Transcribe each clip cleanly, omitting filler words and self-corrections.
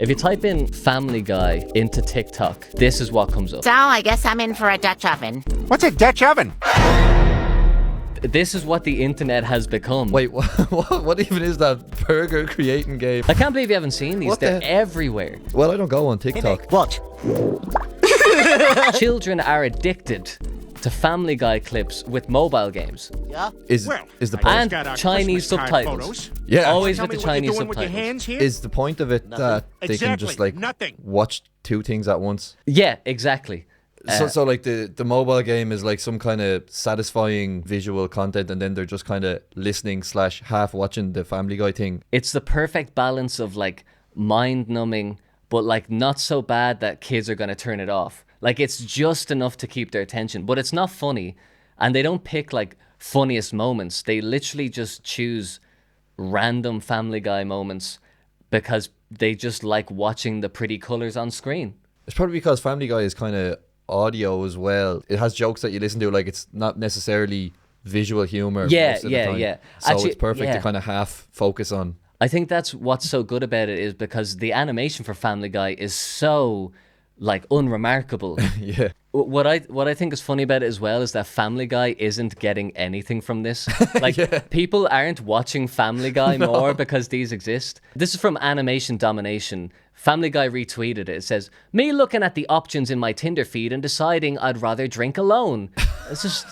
If you type in Family Guy into TikTok, this is what comes up. So I guess I'm in for a Dutch oven. What's a Dutch oven? This is what the internet has become. Wait, what even is that burger creating game? I can't believe you haven't seen these. They're everywhere. Well, I don't go on TikTok. What? Children are addicted to Family Guy clips with mobile games. Yeah? Is the point? And Chinese subtitles. Yeah. Always Tell with me the what you're Chinese doing with your subtitles. hands here? Is the point of it that they can just like watch two things at once? Yeah, exactly. So like the mobile game is like some kind of satisfying visual content, and then they're just kind of listening / half watching the Family Guy thing. It's the perfect balance of like mind-numbing, but like not so bad that kids are going to turn it off. Like it's just enough to keep their attention, but it's not funny. And they don't pick like funniest moments. They literally just choose random Family Guy moments because they just like watching the pretty colors on screen. It's probably because Family Guy is kind of audio as well. It has jokes that you listen to, like it's not necessarily visual humor. Yeah, most of the yeah, time. yeah. So Actually, it's perfect yeah. to kind of half focus on. I think that's what's so good about it is because the animation for Family Guy is so like unremarkable. Yeah. What I think is funny about it as well is that Family Guy isn't getting anything from this. Like people aren't watching Family Guy more because these exist. This is from Animation Domination. Family Guy retweeted it. It says, "Me looking at the options in my Tinder feed and deciding I'd rather drink alone." It's just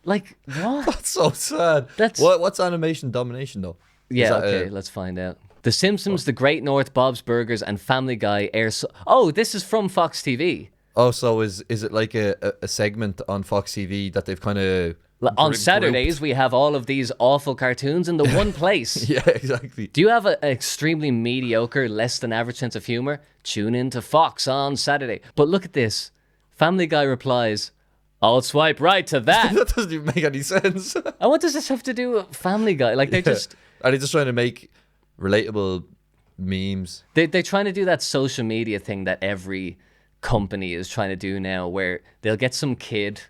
like, what? That's so sad. What's Animation Domination though? Yeah, okay, let's find out. The Simpsons, The Great North, Bob's Burgers, and Family Guy air... Oh, this is from Fox TV. Oh, so is it like a segment on Fox TV that they've kind of... On Saturdays, we have all of these awful cartoons in the one place. Yeah, exactly. Do you have an extremely mediocre, less than average sense of humor? Tune in to Fox on Saturday. But look at this. Family Guy replies, "I'll swipe right to that." That doesn't even make any sense. And what does this have to do with Family Guy? Like, they're just... Are they just trying to make relatable memes? They're trying to do that social media thing that every company is trying to do now, where they'll get some kid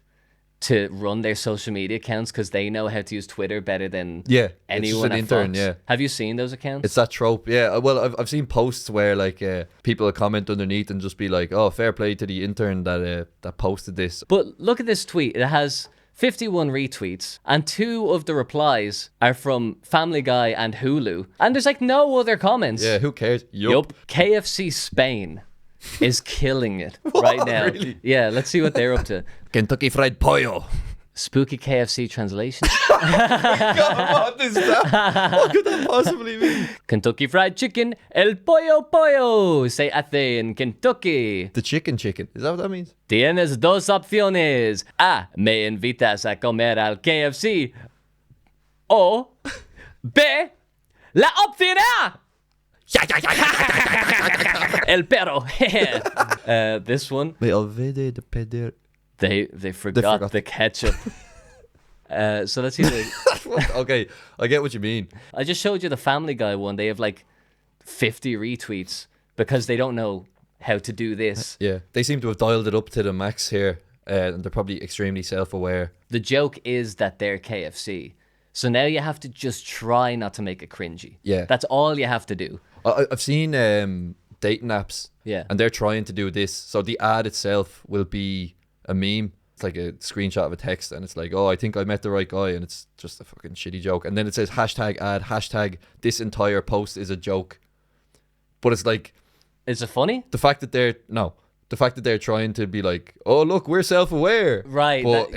to run their social media accounts because they know how to use Twitter better than anyone at intern, Fox. yeah. Have you seen those accounts? It's that trope, yeah. Well, I've seen posts where like people will comment underneath and just be like, "Oh, fair play to the intern that posted this." But look at this tweet. It has 51 retweets, and 2 of the replies are from Family Guy and Hulu. And there's like no other comments. Yeah, who cares? Yup. KFC Spain is killing it right now. Really? Yeah, let's see what they're up to. Kentucky Fried Pollo. Spooky KFC translation. God, what is that? What could that possibly mean? Kentucky Fried Chicken, El Pollo Pollo, se hace en Kentucky. The chicken. Is that what that means? Tienes dos opciones. A, me invitas a comer al KFC. O, B, la opción A. El perro. This one. Me olvidé de pedir. They forgot the ketchup. So let's see. Okay, I get what you mean. I just showed you the Family Guy one. They have like 50 retweets because they don't know how to do this. Yeah, they seem to have dialed it up to the max here, and they're probably extremely self-aware. The joke is that they're KFC. So now you have to just try not to make it cringy. Yeah. That's all you have to do. I've seen dating apps, and they're trying to do this. So the ad itself will be a meme. It's like a screenshot of a text, and it's like, "Oh, I think I met the right guy," and it's just a fucking shitty joke. And then it says hashtag ad, hashtag this entire post is a joke. But it's like... Is it funny? The fact that they're trying to be like, "Oh, look, we're self-aware." Right. But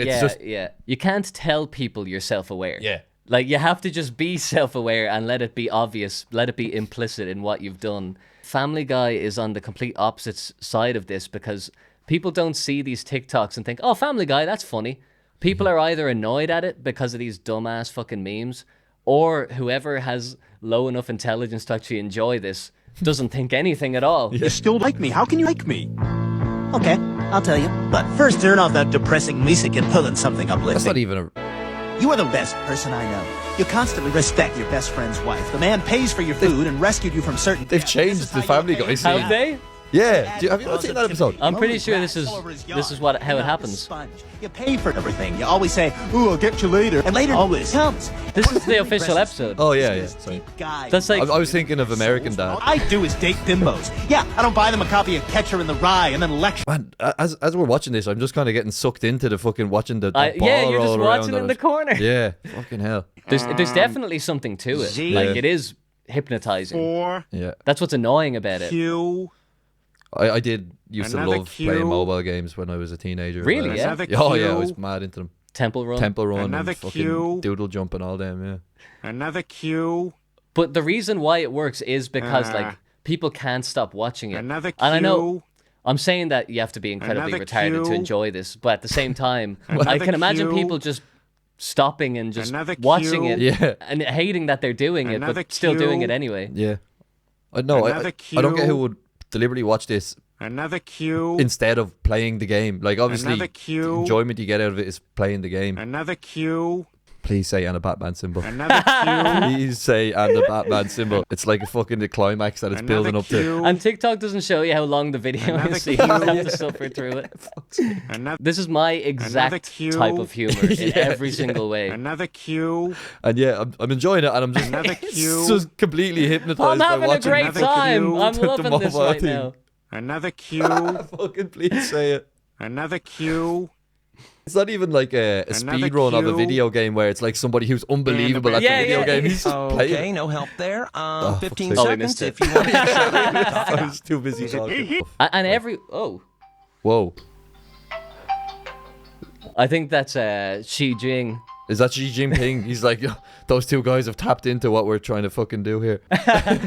You can't tell people you're self-aware. Yeah. Like, you have to just be self-aware and let it be obvious, let it be implicit in what you've done. Family Guy is on the complete opposite side of this because people don't see these TikToks and think, "Oh, Family Guy, that's funny." People are either annoyed at it because of these dumbass fucking memes, or whoever has low enough intelligence to actually enjoy this doesn't think anything at all. You still like me. How can you like me? Okay, I'll tell you. But first, turn off that depressing music and put on something uplifting. That's not even a... You are the best person I know. You constantly respect your best friend's wife. The man pays for your food and rescued you from certain... They've changed the Family Guy scene. Have they? Yeah. Have you not seen that episode? I'm pretty sure this is how it happens. You pay for everything. You always say, "Ooh, I'll get you later," and later always comes. This is the official episode. Oh yeah. Sorry. That's like I was thinking of American Dad. All I do is date bimbos. Yeah, I don't buy them a copy of Catcher in the Rye and then lecture. Man, as we're watching this, I'm just kind of getting sucked into the fucking watching the ball yeah, you're roll just around watching and in the corner. Yeah, fucking hell. There's definitely something to it. Z. Like it is hypnotizing. 4 Yeah. That's what's annoying about it. Q. I did used to Another love Q. playing mobile games when I was a teenager. Really, yeah? Another Oh yeah, I Q. was mad into them. Temple Run. Temple Run Another and fucking Q. doodle jump and all them, yeah. Another Q. But the reason why it works is because like people can't stop watching it. Another And I know Q. I'm saying that you have to be incredibly Another retarded to Q. enjoy this, but at the same time, I Another can imagine Q. people just stopping and just Another watching Q. it Yeah. and hating that they're doing it, Another but still Q. doing it anyway. Yeah. I know. Another I don't get Q. who would deliberately watch this Another Q. instead of playing the game. Like obviously, Another Q. the enjoyment you get out of it is playing the game. Another Q. Please say and a Batman symbol. Another Q. Please say and the Batman symbol. It's like a fucking the climax that it's Another building up to. Q. And TikTok doesn't show you how long the video Another is, so you Q. have to suffer through it. Another, This is my exact Q. type of humor in every single way. another Q. And yeah, I'm enjoying it, and I'm just, Another Q. just completely hypnotized I'm by having a watching great Another time. Q. I'm The loving this mobile right thing. now. Another Q. Fucking please say it. Another Q. It's not even like a Another speed run of a Q. video game where it's like somebody who's unbelievable at Yeah, the video yeah. game. He's just Okay, playing. no help there. fuck's 15 sake. Oh, we seconds missed it. if you want to get I was too busy talking. And every Whoa. I think that's Xi Jinping. Is that Xi Jinping? He's like, "Yo, those two guys have tapped into what we're trying to fucking do here.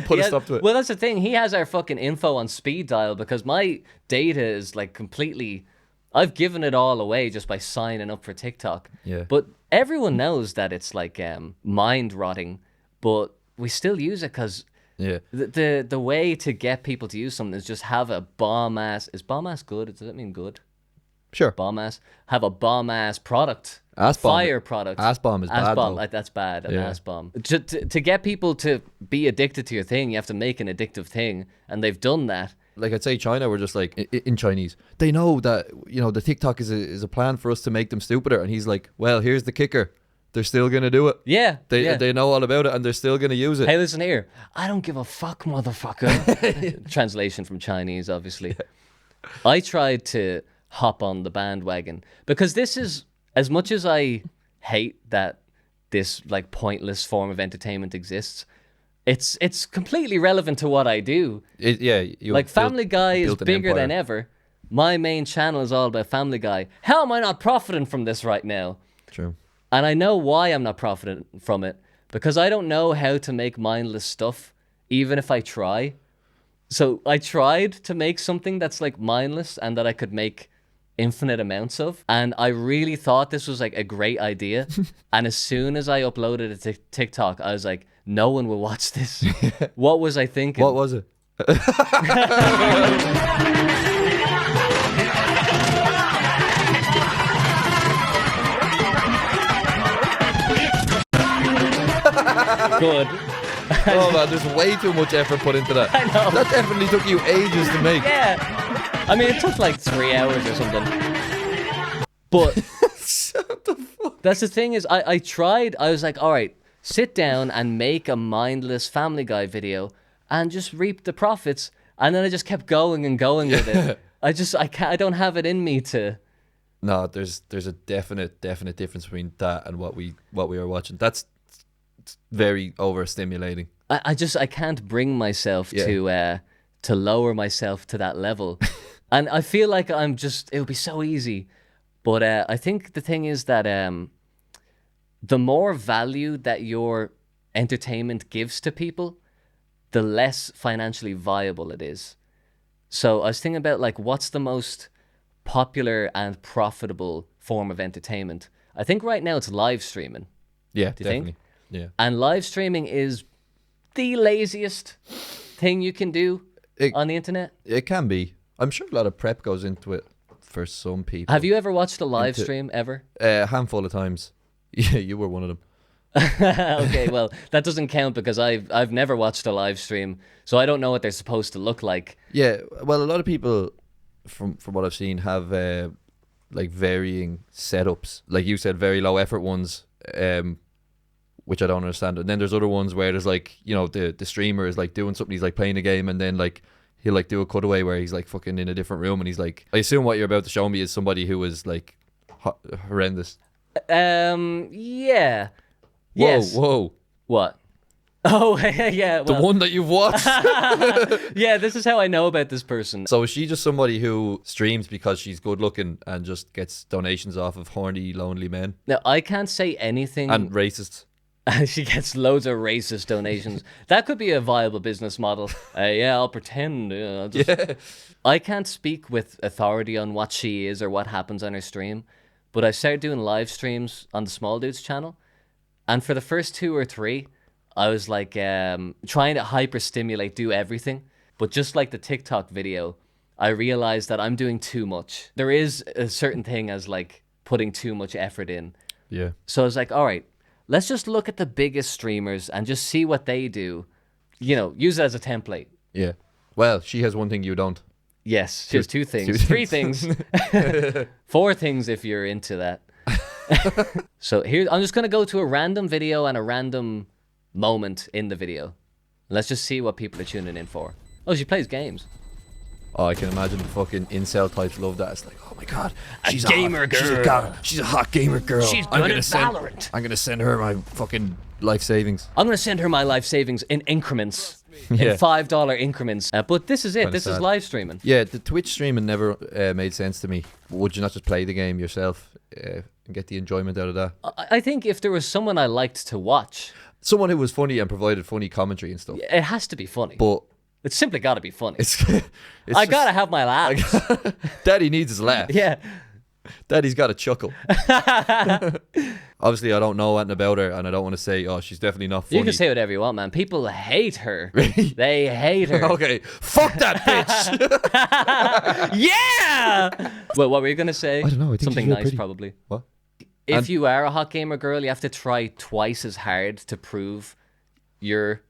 Put a Yeah, stop to it. Well, that's the thing. He has our fucking info on speed dial because my data is like completely. I've given it all away just by signing up for TikTok. Yeah. But everyone knows that it's like mind rotting, but we still use it because Yeah. the way to get people to use something is just have a bomb ass. Is bomb ass good? Does that mean good? Sure. Bomb ass. Have a bomb ass product. Ass bomb. Fire product. Ass bomb is ass bad, bomb. though. Like, that's bad. An Yeah. ass bomb. To get people to be addicted to your thing, you have to make an addictive thing, and they've done that. Like I'd say China were just like in Chinese. They know that, you know, the TikTok is a plan for us to make them stupider, and he's like, well, here's the kicker. They're still gonna do it. Yeah. yeah. They know all about it, and they're still gonna use it. Hey, listen here. I don't give a fuck, motherfucker. Translation from Chinese, obviously. I tried to hop on the bandwagon because this is, as much as I hate that this like pointless form of entertainment exists, it's completely relevant to what I do. You Like Family Guy is built an bigger than empire. ever. My main channel is all about Family Guy. How am I not profiting from this right now? True. And I know why I'm not profiting from it. Because I don't know how to make mindless stuff, even if I try. So I tried to make something that's like mindless and that I could make infinite amounts of. And I really thought this was like a great idea. And as soon as I uploaded it to TikTok, I was like, no one will watch this. What was I thinking? What was it? Good. Oh man, there's way too much effort put into that. I know. That definitely took you ages to make. Yeah. I mean, it took like 3 hours or something. But that's the thing is, I tried. I was like, all right, sit down and make a mindless Family Guy video and just reap the profits. And then I just kept going and going with it. I don't have it in me to. No, there's a definite difference between that and what we were watching. That's very overstimulating. I can't bring myself to lower myself to that level. And I feel like it would be so easy. But I think the thing is that the more value that your entertainment gives to people, the less financially viable it is. So I was thinking about like what's the most popular and profitable form of entertainment. I think right now it's live streaming. Yeah, Do you think? definitely. Yeah. And live streaming is the laziest thing you can do on the internet. It can be. I'm sure a lot of prep goes into it for some people. Have you ever watched a live stream ever? A handful of times. Yeah, you were one of them. Okay, well, that doesn't count because I've never watched a live stream, so I don't know what they're supposed to look like. Yeah, well, a lot of people, from what I've seen, have like varying setups. Like you said, very low effort ones, which I don't understand. And then there's other ones where there's like, you know, the streamer is like doing something, he's like playing a game, and then like he'll like do a cutaway where he's like fucking in a different room, and he's like, I assume what you're about to show me is somebody who is like horrendous. Yeah. Whoa, Yes. whoa. What? Oh, yeah. The Well, one that you've watched. yeah, this is how I know about this person. So is she just somebody who streams because she's good looking and just gets donations off of horny, lonely men Now, I can't say anything. and racists? She gets loads of racist donations. That could be a viable business model. Yeah, I'll pretend. I'll just... Yeah. I can't speak with authority on what she is or what happens on her stream, but I started doing live streams on the Small Dudes channel, and for the first 2 or 3, I was like trying to hyper stimulate, do everything, but just like the TikTok video, I realized that I'm doing too much. There is a certain thing as like putting too much effort in. Yeah. So I was like, all right, let's just look at the biggest streamers and just see what they do. You know, use it as a template. Yeah. Well, she has one thing you don't. Yes, she has 2 things. two 3 things. 4 things if you're into that. So here, I'm just going to go to a random video and a random moment in the video. Let's just see what people are tuning in for. Oh, she plays games. Oh, I can imagine the fucking incel types love that. It's like, oh my god, she's gamer girl. She's a hot gamer girl. She's good at Valorant. I'm gonna send her my fucking life savings. I'm going to send her my life savings in increments. Yeah. In $5 increments. But this is it. Kinda This is sad. live streaming. Yeah, the Twitch streaming never made sense to me. Would you not just play the game yourself and get the enjoyment out of that? I think if there was someone I liked to watch, Someone who was funny and provided funny commentary and stuff. it has to be funny. But It's simply got to be funny. it's, I got to have my laughs. Daddy needs his laugh. Yeah. Daddy's got a chuckle. Obviously, I don't know anything about her, and I don't want to say, oh, she's definitely not funny. You can say whatever you want, man. People hate her. Really? They hate her. Okay, fuck that bitch. Yeah! Well, what were you going to say? I don't know, I think Something she's real nice, pretty. probably. What? If And- you are a hot gamer girl, you have to try twice as hard to prove you're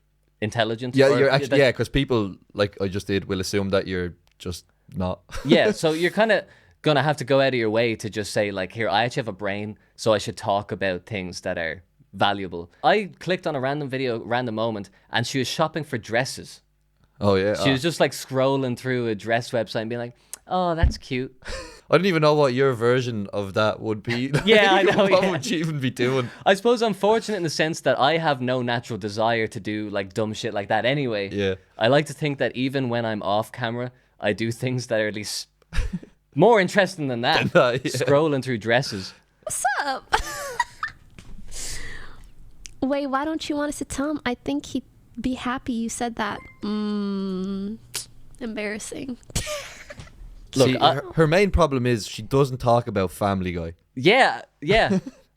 intelligent. Yeah, or you're actually that- because people like I just did will assume that you're just not. Yeah, so you're kind of going to have to go out of your way to just say, like, here, I actually have a brain, so I should talk about things that are valuable. I clicked on a random video, random moment, and she was shopping for dresses. Oh yeah. She was just like scrolling through a dress website and being like, oh, that's cute. I don't even know what your version of that would be. Yeah, I know, What yeah. would you even be doing? I suppose I'm fortunate in the sense that I have no natural desire to do like dumb shit like that anyway. Yeah. I like to think that even when I'm off camera, I do things that are at least more interesting than that. Yeah. Scrolling through dresses. What's up? Wait, why don't you want us to tell him? I think he'd be happy you said that. Embarrassing. Look, See, her main problem is she doesn't talk about Family Guy. Yeah.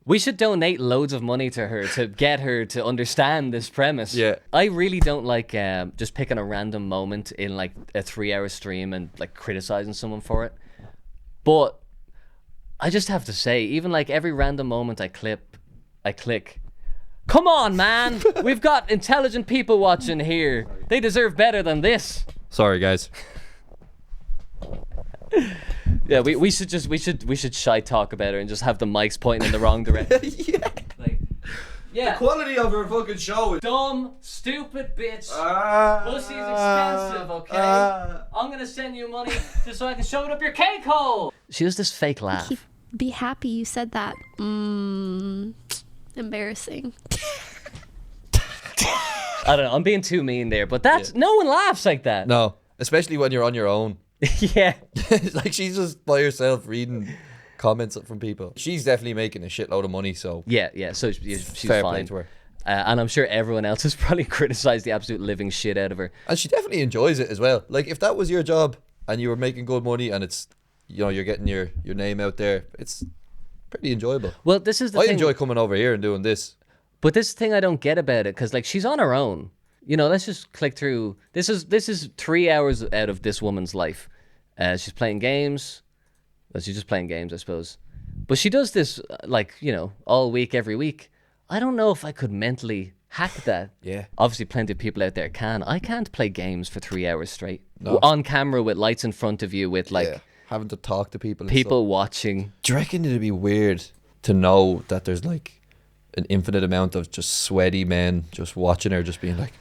We should donate loads of money to her to get her to understand this premise. Yeah. I really don't like just picking a random moment in like a 3-hour stream and like criticizing someone for it. But I just have to say, even like every random moment I click. Come on, man! We've got intelligent people watching here. They deserve better than this. Sorry, guys. Yeah, we should shy talk about her and just have the mics pointing in the wrong direction. Yeah. Like, yeah. Quality of her fucking show is. Dumb, stupid bitch. Pussy's expensive, okay? I'm gonna send you money just so I can shove it up your cake hole. She does this fake laugh. He'd be happy you said that. Embarrassing. I don't know. I'm being too mean there, but that's no one laughs like that. No, especially when you're on your own. Yeah. Like she's just by herself reading comments from people. She's definitely making a shitload of money, so Yeah. So she's fair play fine. to her. And I'm sure everyone else has probably criticized the absolute living shit out of her. And she definitely enjoys it as well. Like if that was your job and you were making good money and it's, you know, you're getting your name out there, it's pretty enjoyable. Well, this is the I thing. enjoy coming over here and doing this. But this thing I don't get about it, because like she's on her own. You know, let's just click through. This is 3 hours out of this woman's life. She's playing games. Well, she's just playing games, I suppose. But she does this like, you know, all week, every week. I don't know if I could mentally hack that. Yeah. Obviously, plenty of people out there can. I can't play games for 3 hours straight. No. On camera with lights in front of you with like having to talk to people. And people stuff. watching. Do you reckon it'd be weird to know that there's like an infinite amount of just sweaty men just watching her, just being like,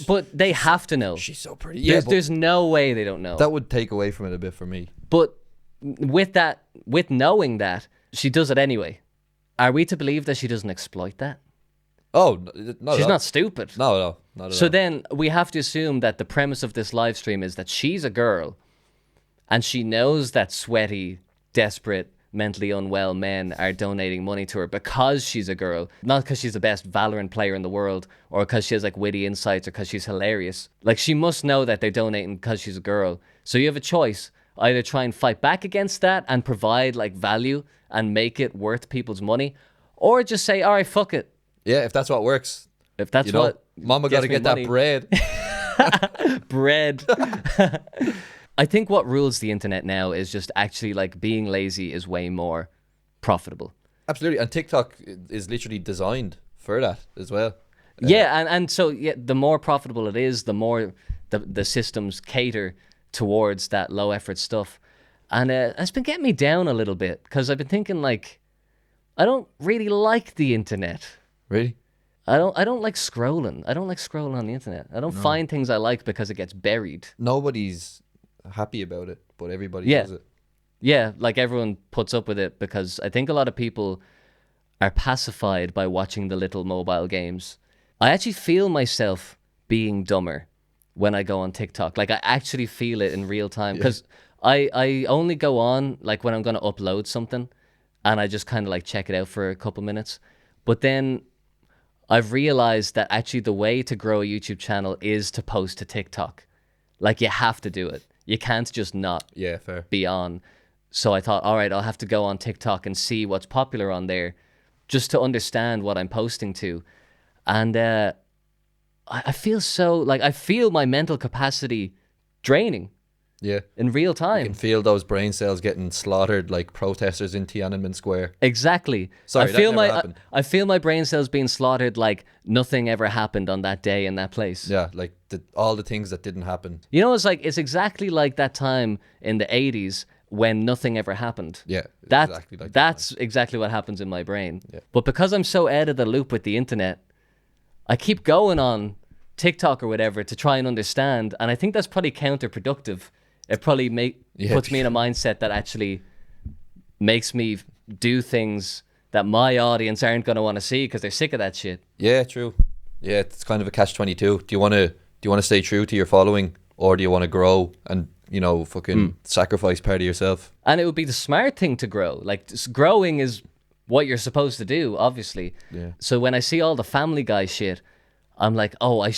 but they have to know. she's so pretty. Yeah, There's no way they don't know. that would take away from it a bit for me. But with knowing that, she does it anyway. Are we to believe that she doesn't exploit that? Oh, no, She's not stupid. No, not at all. So then we have to assume that the premise of this live stream is that she's a girl and she knows that sweaty, desperate, mentally unwell men are donating money to her because she's a girl, not because she's the best Valorant player in the world or because she has like witty insights or because she's hilarious. Like she must know that they're donating because she's a girl. So you have a choice. Either try and fight back against that and provide like value and make it worth people's money, or just say, all right, fuck it. Yeah, if that's what works. If that's what Mama got to get money. that bread. Bread. I think what rules the internet now is just actually like being lazy is way more profitable. Absolutely, and TikTok is literally designed for that as well. Yeah, and so the more profitable it is, the more the systems cater towards that low effort stuff. And it's been getting me down a little bit because I've been thinking like, I don't really like the internet. Really? I don't like scrolling. I don't like scrolling on the internet. I don't find things I like because it gets buried. Nobody's happy about it, but everybody does it. Yeah, like everyone puts up with it because I think a lot of people are pacified by watching the little mobile games. I actually feel myself being dumber when I go on TikTok. Like I actually feel it in real time because I only go on like when I'm going to upload something and I just kind of like check it out for a couple minutes. But then I've realized that actually the way to grow a YouTube channel is to post to TikTok. Like you have to do it. You can't just not be on. So I thought, all right, I'll have to go on TikTok and see what's popular on there just to understand what I'm posting to. And I feel so, like, I feel my mental capacity draining. Yeah. In real time. You can feel those brain cells getting slaughtered like protesters in Tiananmen Square. Exactly. Sorry, I feel my brain cells being slaughtered like nothing ever happened on that day in that place. Yeah, like all the things that didn't happen. You know, it's exactly like that time in the 80s when nothing ever happened. Yeah, exactly like that's exactly what happens in my brain. Yeah. But because I'm so out of the loop with the internet, I keep going on TikTok or whatever to try and understand, and I think that's probably counterproductive. It probably puts me in a mindset that actually makes me do things that my audience aren't going to want to see because they're sick of that shit. Yeah, true. Yeah, it's kind of a catch-22. Do you want to stay true to your following, or do you want to grow and fucking sacrifice part of yourself? And it would be the smart thing to grow. Like growing is what you're supposed to do, obviously. Yeah. So when I see all the Family Guy shit, I'm like, oh,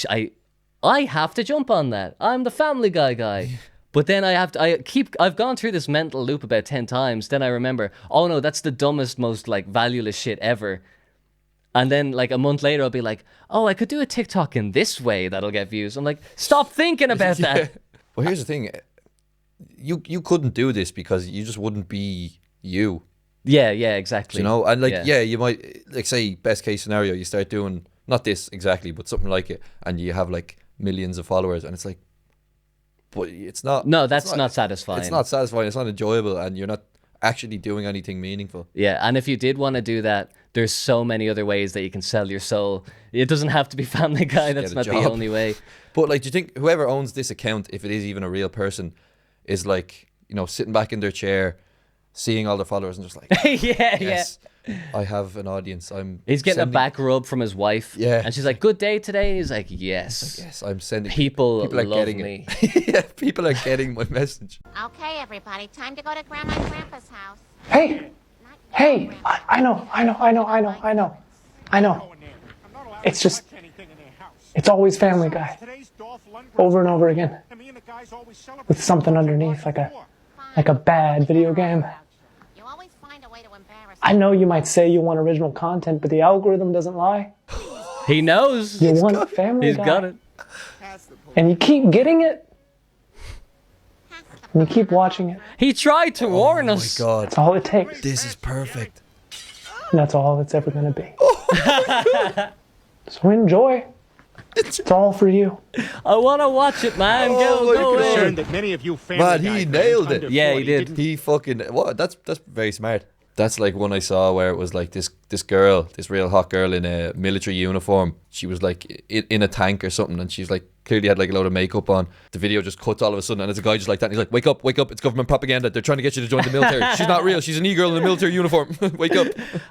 I have to jump on that. I'm the Family Guy guy. But then I've gone through this mental loop about 10 times. Then I remember, oh no, that's the dumbest, most like valueless shit ever. And then like a month later, I'll be like, oh, I could do a TikTok in this way that'll get views. I'm like, stop thinking about that. Well, here's the thing. You couldn't do this because you just wouldn't be you. Yeah, exactly. And like, you might, like say, best case scenario, you start doing, not this exactly, but something like it, and you have like millions of followers, and it's like, but it's not. No, that's not satisfying. It's not satisfying. It's not enjoyable, and you're not actually doing anything meaningful. Yeah, and if you did want to do that, there's so many other ways that you can sell your soul. It doesn't have to be Family Guy. That's not the only way. But like, do you think whoever owns this account, if it is even a real person, is like, sitting back in their chair, seeing all the followers, and just like, yes, I have an audience. He's getting a back rub from his wife. Yeah. And she's like, good day today. He's like, yes. Yes, I'm sending. People are love getting me. Yeah, people are getting my message. Okay, everybody, time to go to Grandma and Grandpa's house. Hey, I know. It's just, it's always Family Guy. Over and over again. With something underneath, like a bad video game. You always find a way to embarrass I know you might say you want original content, but the algorithm doesn't lie. He knows. You want Family He's Guy. got it. And you keep getting it. And you keep watching it. He tried to warn us. Oh my God. That's all it takes. This is perfect. And that's all it's ever going to be. So enjoy. It's all for you. I want to watch it, man. Oh Go my away. God. That many of you family Man, he guy fans nailed it. under Yeah, he 40 did. didn't He fucking what? That's very smart. That's like one I saw where it was like this girl, this real hot girl in a military uniform. She was like in a tank or something, and she's like clearly had like a load of makeup on. The video just cuts all of a sudden, and there's a guy just like that. And he's like, wake up, it's government propaganda. They're trying to get you to join the military. She's not real. She's an e-girl in a military uniform. Wake up.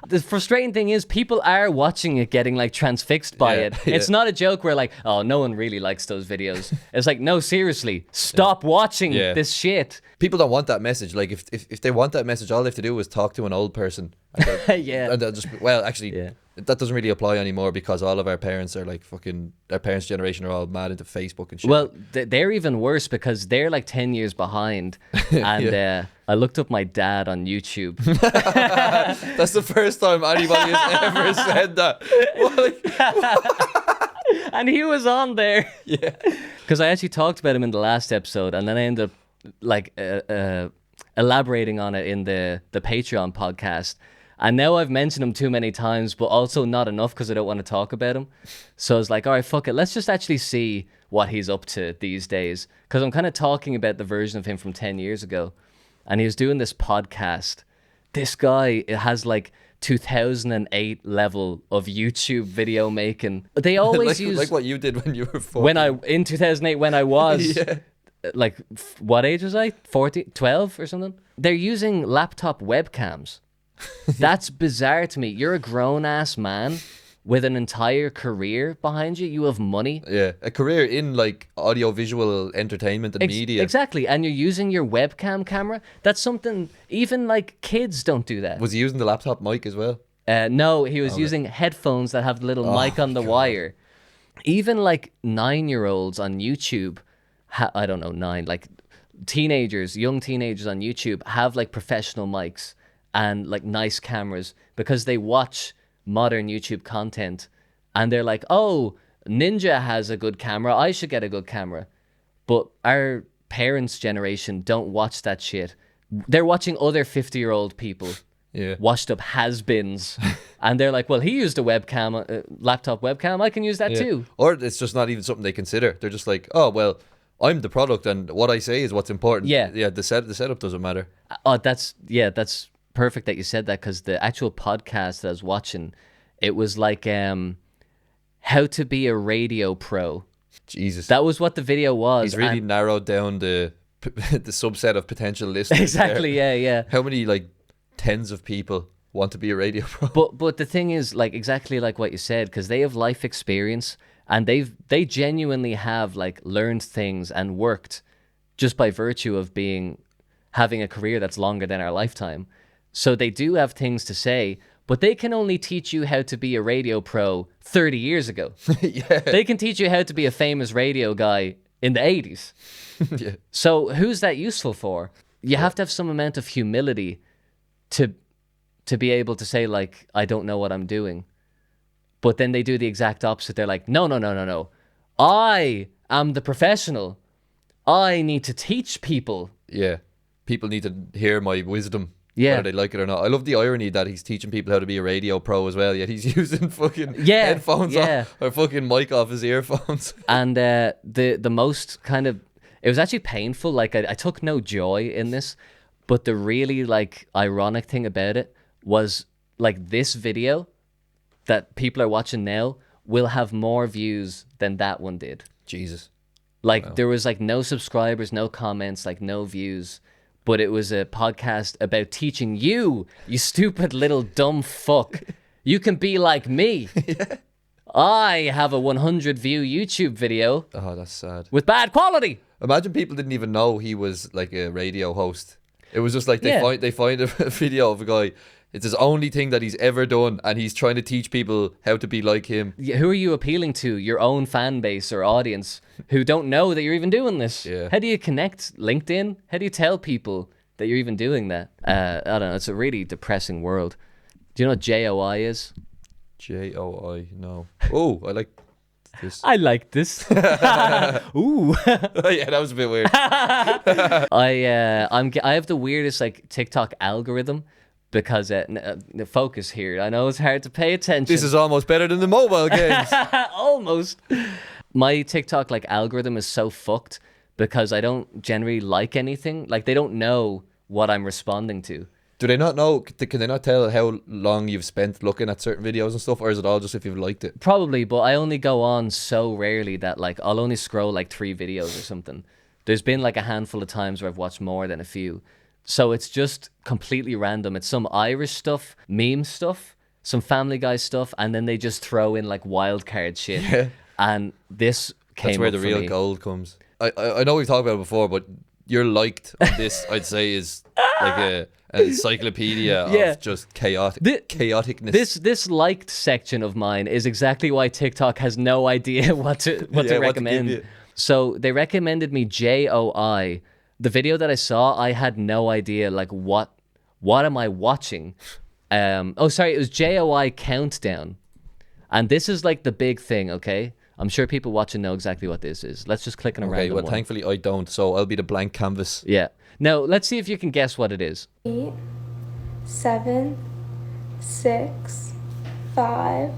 The frustrating thing is people are watching it getting like transfixed by Yeah, it. yeah. It's not a joke where like, oh, no one really likes those videos. It's like, no, seriously, stop watching Yeah. this shit. People don't want that message. Like if they want that message, all they have to do is talk to an old person. And Yeah. And they'll just actually Yeah. that doesn't really apply anymore because all of our parents are like fucking. Our parents' generation are all mad into Facebook and shit. Well, they're even worse because they're like 10 years behind. And I looked up my dad on YouTube. That's the first time anybody has ever said that. And he was on there. Yeah. Because I actually talked about him in the last episode, and then I ended up like elaborating on it in the Patreon podcast. And now I've mentioned him too many times, but also not enough because I don't want to talk about him. So I was like, all right, fuck it. Let's just actually see what he's up to these days. Because I'm kind of talking about the version of him from 10 years ago. And he was doing this podcast. This guy has like 2008 level of YouTube video making. They always use like what you did when you were 14. in 2008 when I was Yeah. like what age was I? 14, 12 or something? They're using laptop webcams. That's bizarre to me. You're a grown ass man with an entire career behind you. You have money. Yeah, a career in like audio-visual entertainment and media. Exactly. And you're using your webcam camera. That's something even like kids don't do that. Was he using the laptop mic as well? No, he was using headphones that have the little mic on the wire. Even like 9-year-olds on YouTube, I don't know, like young teenagers on YouTube have like professional mics and like nice cameras because they watch modern YouTube content and they're like, oh, Ninja has a good camera, I should get a good camera. But our parents' generation don't watch that shit. They're watching other 50-year-old people washed up has-beens and they're like, well, he used a webcam, laptop webcam, I can use that too. Or it's just not even something they consider. They're just like, oh, well, I'm the product and what I say is what's important. Yeah, the setup doesn't matter. Oh, that's perfect that you said that because the actual podcast that I was watching, it was like how to be a radio pro. Jesus. That was what the video was. He's really narrowed down the subset of potential listeners. Exactly, there. yeah. How many like tens of people want to be a radio pro? But the thing is, like exactly like what you said, because they have life experience and they genuinely have like learned things and worked just by virtue of having a career that's longer than our lifetime. So they do have things to say, but they can only teach you how to be a radio pro 30 years ago. Yeah. They can teach you how to be a famous radio guy in the 80s. Yeah. So who's that useful for? You have to have some amount of humility to be able to say, like, I don't know what I'm doing. But then they do the exact opposite. They're like, no. I am the professional. I need to teach people. Yeah. People need to hear my wisdom. Yeah. Whether they like it or not. I love the irony that he's teaching people how to be a radio pro as well, yet he's using fucking headphones off, or fucking mic off his earphones. And the most kind of, it was actually painful. Like I took no joy in this, but the really like ironic thing about it was like this video that people are watching now will have more views than that one did. Jesus. Like there was like no subscribers, no comments, like no views. But it was a podcast about teaching you stupid little dumb fuck. You can be like me. Yeah. I have a 100 view YouTube video. Oh, that's sad. With bad quality. Imagine people didn't even know he was like a radio host. It was just like they find a video of a guy. It's his only thing that he's ever done, and he's trying to teach people how to be like him. Yeah, who are you appealing to? Your own fan base or audience who don't know that you're even doing this? Yeah. How do you connect? LinkedIn? How do you tell people that you're even doing that? I don't know. It's a really depressing world. Do you know what JOI is? JOI, no. Oh, I like this. I like this. Ooh. Yeah, that was a bit weird. I have the weirdest like TikTok algorithm, because the focus here. I know it's hard to pay attention. This is almost better than the mobile games. Almost. My TikTok like algorithm is so fucked because I don't generally like anything. Like they don't know what I'm responding to. Do they not know? Can they not tell how long you've spent looking at certain videos and stuff, or is it all just if you've liked it? Probably, but I only go on so rarely that like I'll only scroll like 3 videos or something. There's been like a handful of times where I've watched more than a few. So it's just completely random. It's some Irish stuff, meme stuff, some Family Guy stuff, and then they just throw in like wild card shit. Yeah. And this came That's where up the for real me. gold comes. I know we've talked about it before, but your liked on this, I'd say, is like an encyclopedia of just chaoticness. This liked section of mine is exactly why TikTok has no idea what to recommend. So they recommended me JOI. The video that I saw, I had no idea like what am I watching? It was JOI Countdown. And this is like the big thing, okay? I'm sure people watching know exactly what this is. Let's just click on a random one. Thankfully I don't, so I'll be the blank canvas. Yeah. Now, let's see if you can guess what it is. 8, 7, 6, 5,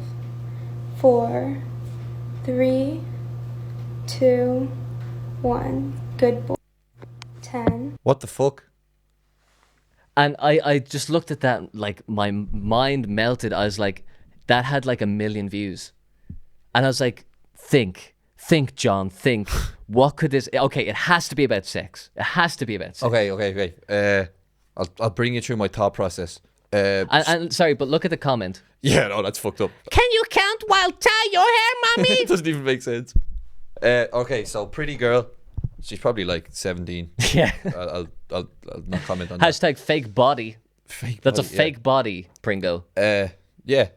4, 3, 2, 1. Good boy. 10. What the fuck? And I just looked at that, like my mind melted. I was like, that had like 1 million views. And I was like, think, John, think. What could this... Okay, it has to be about sex. It has to be about sex. Okay. I'll bring you through my thought process. And sorry, but look at the comment. Yeah, no, that's fucked up. Can you count while tie your hair, mommy? It doesn't even make sense. Okay, so pretty girl. She's probably like 17. Yeah. I'll not comment on that. Hashtag fake body. That's a fake body, Pringo. Yeah.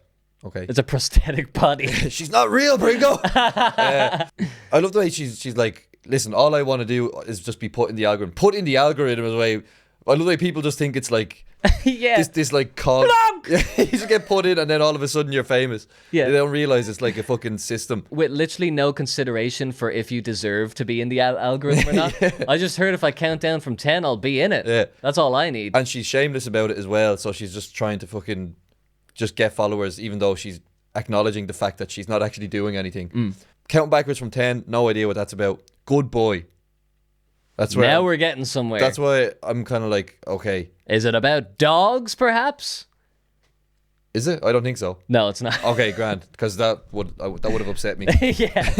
Okay. It's a prosthetic body. She's not real, Pringo. I love the way she's like, listen, all I want to do is just be put in the algorithm. Put in the algorithm away. I love the way people just think it's like this like cog. You just get put in and then all of a sudden you're famous. Yeah. They don't realize it's like a fucking system. With literally no consideration for if you deserve to be in the algorithm or not. I just heard if I count down from 10, I'll be in it. Yeah. That's all I need. And she's shameless about it as well. So she's just trying to fucking just get followers, even though she's acknowledging the fact that she's not actually doing anything. Counting backwards from 10, no idea what that's about. Good boy. That's where now we're getting somewhere. That's why I'm kind of like, okay. Is it about dogs, perhaps? Is it? I don't think so. No, it's not. Okay, grand. Because that would have upset me. Yeah.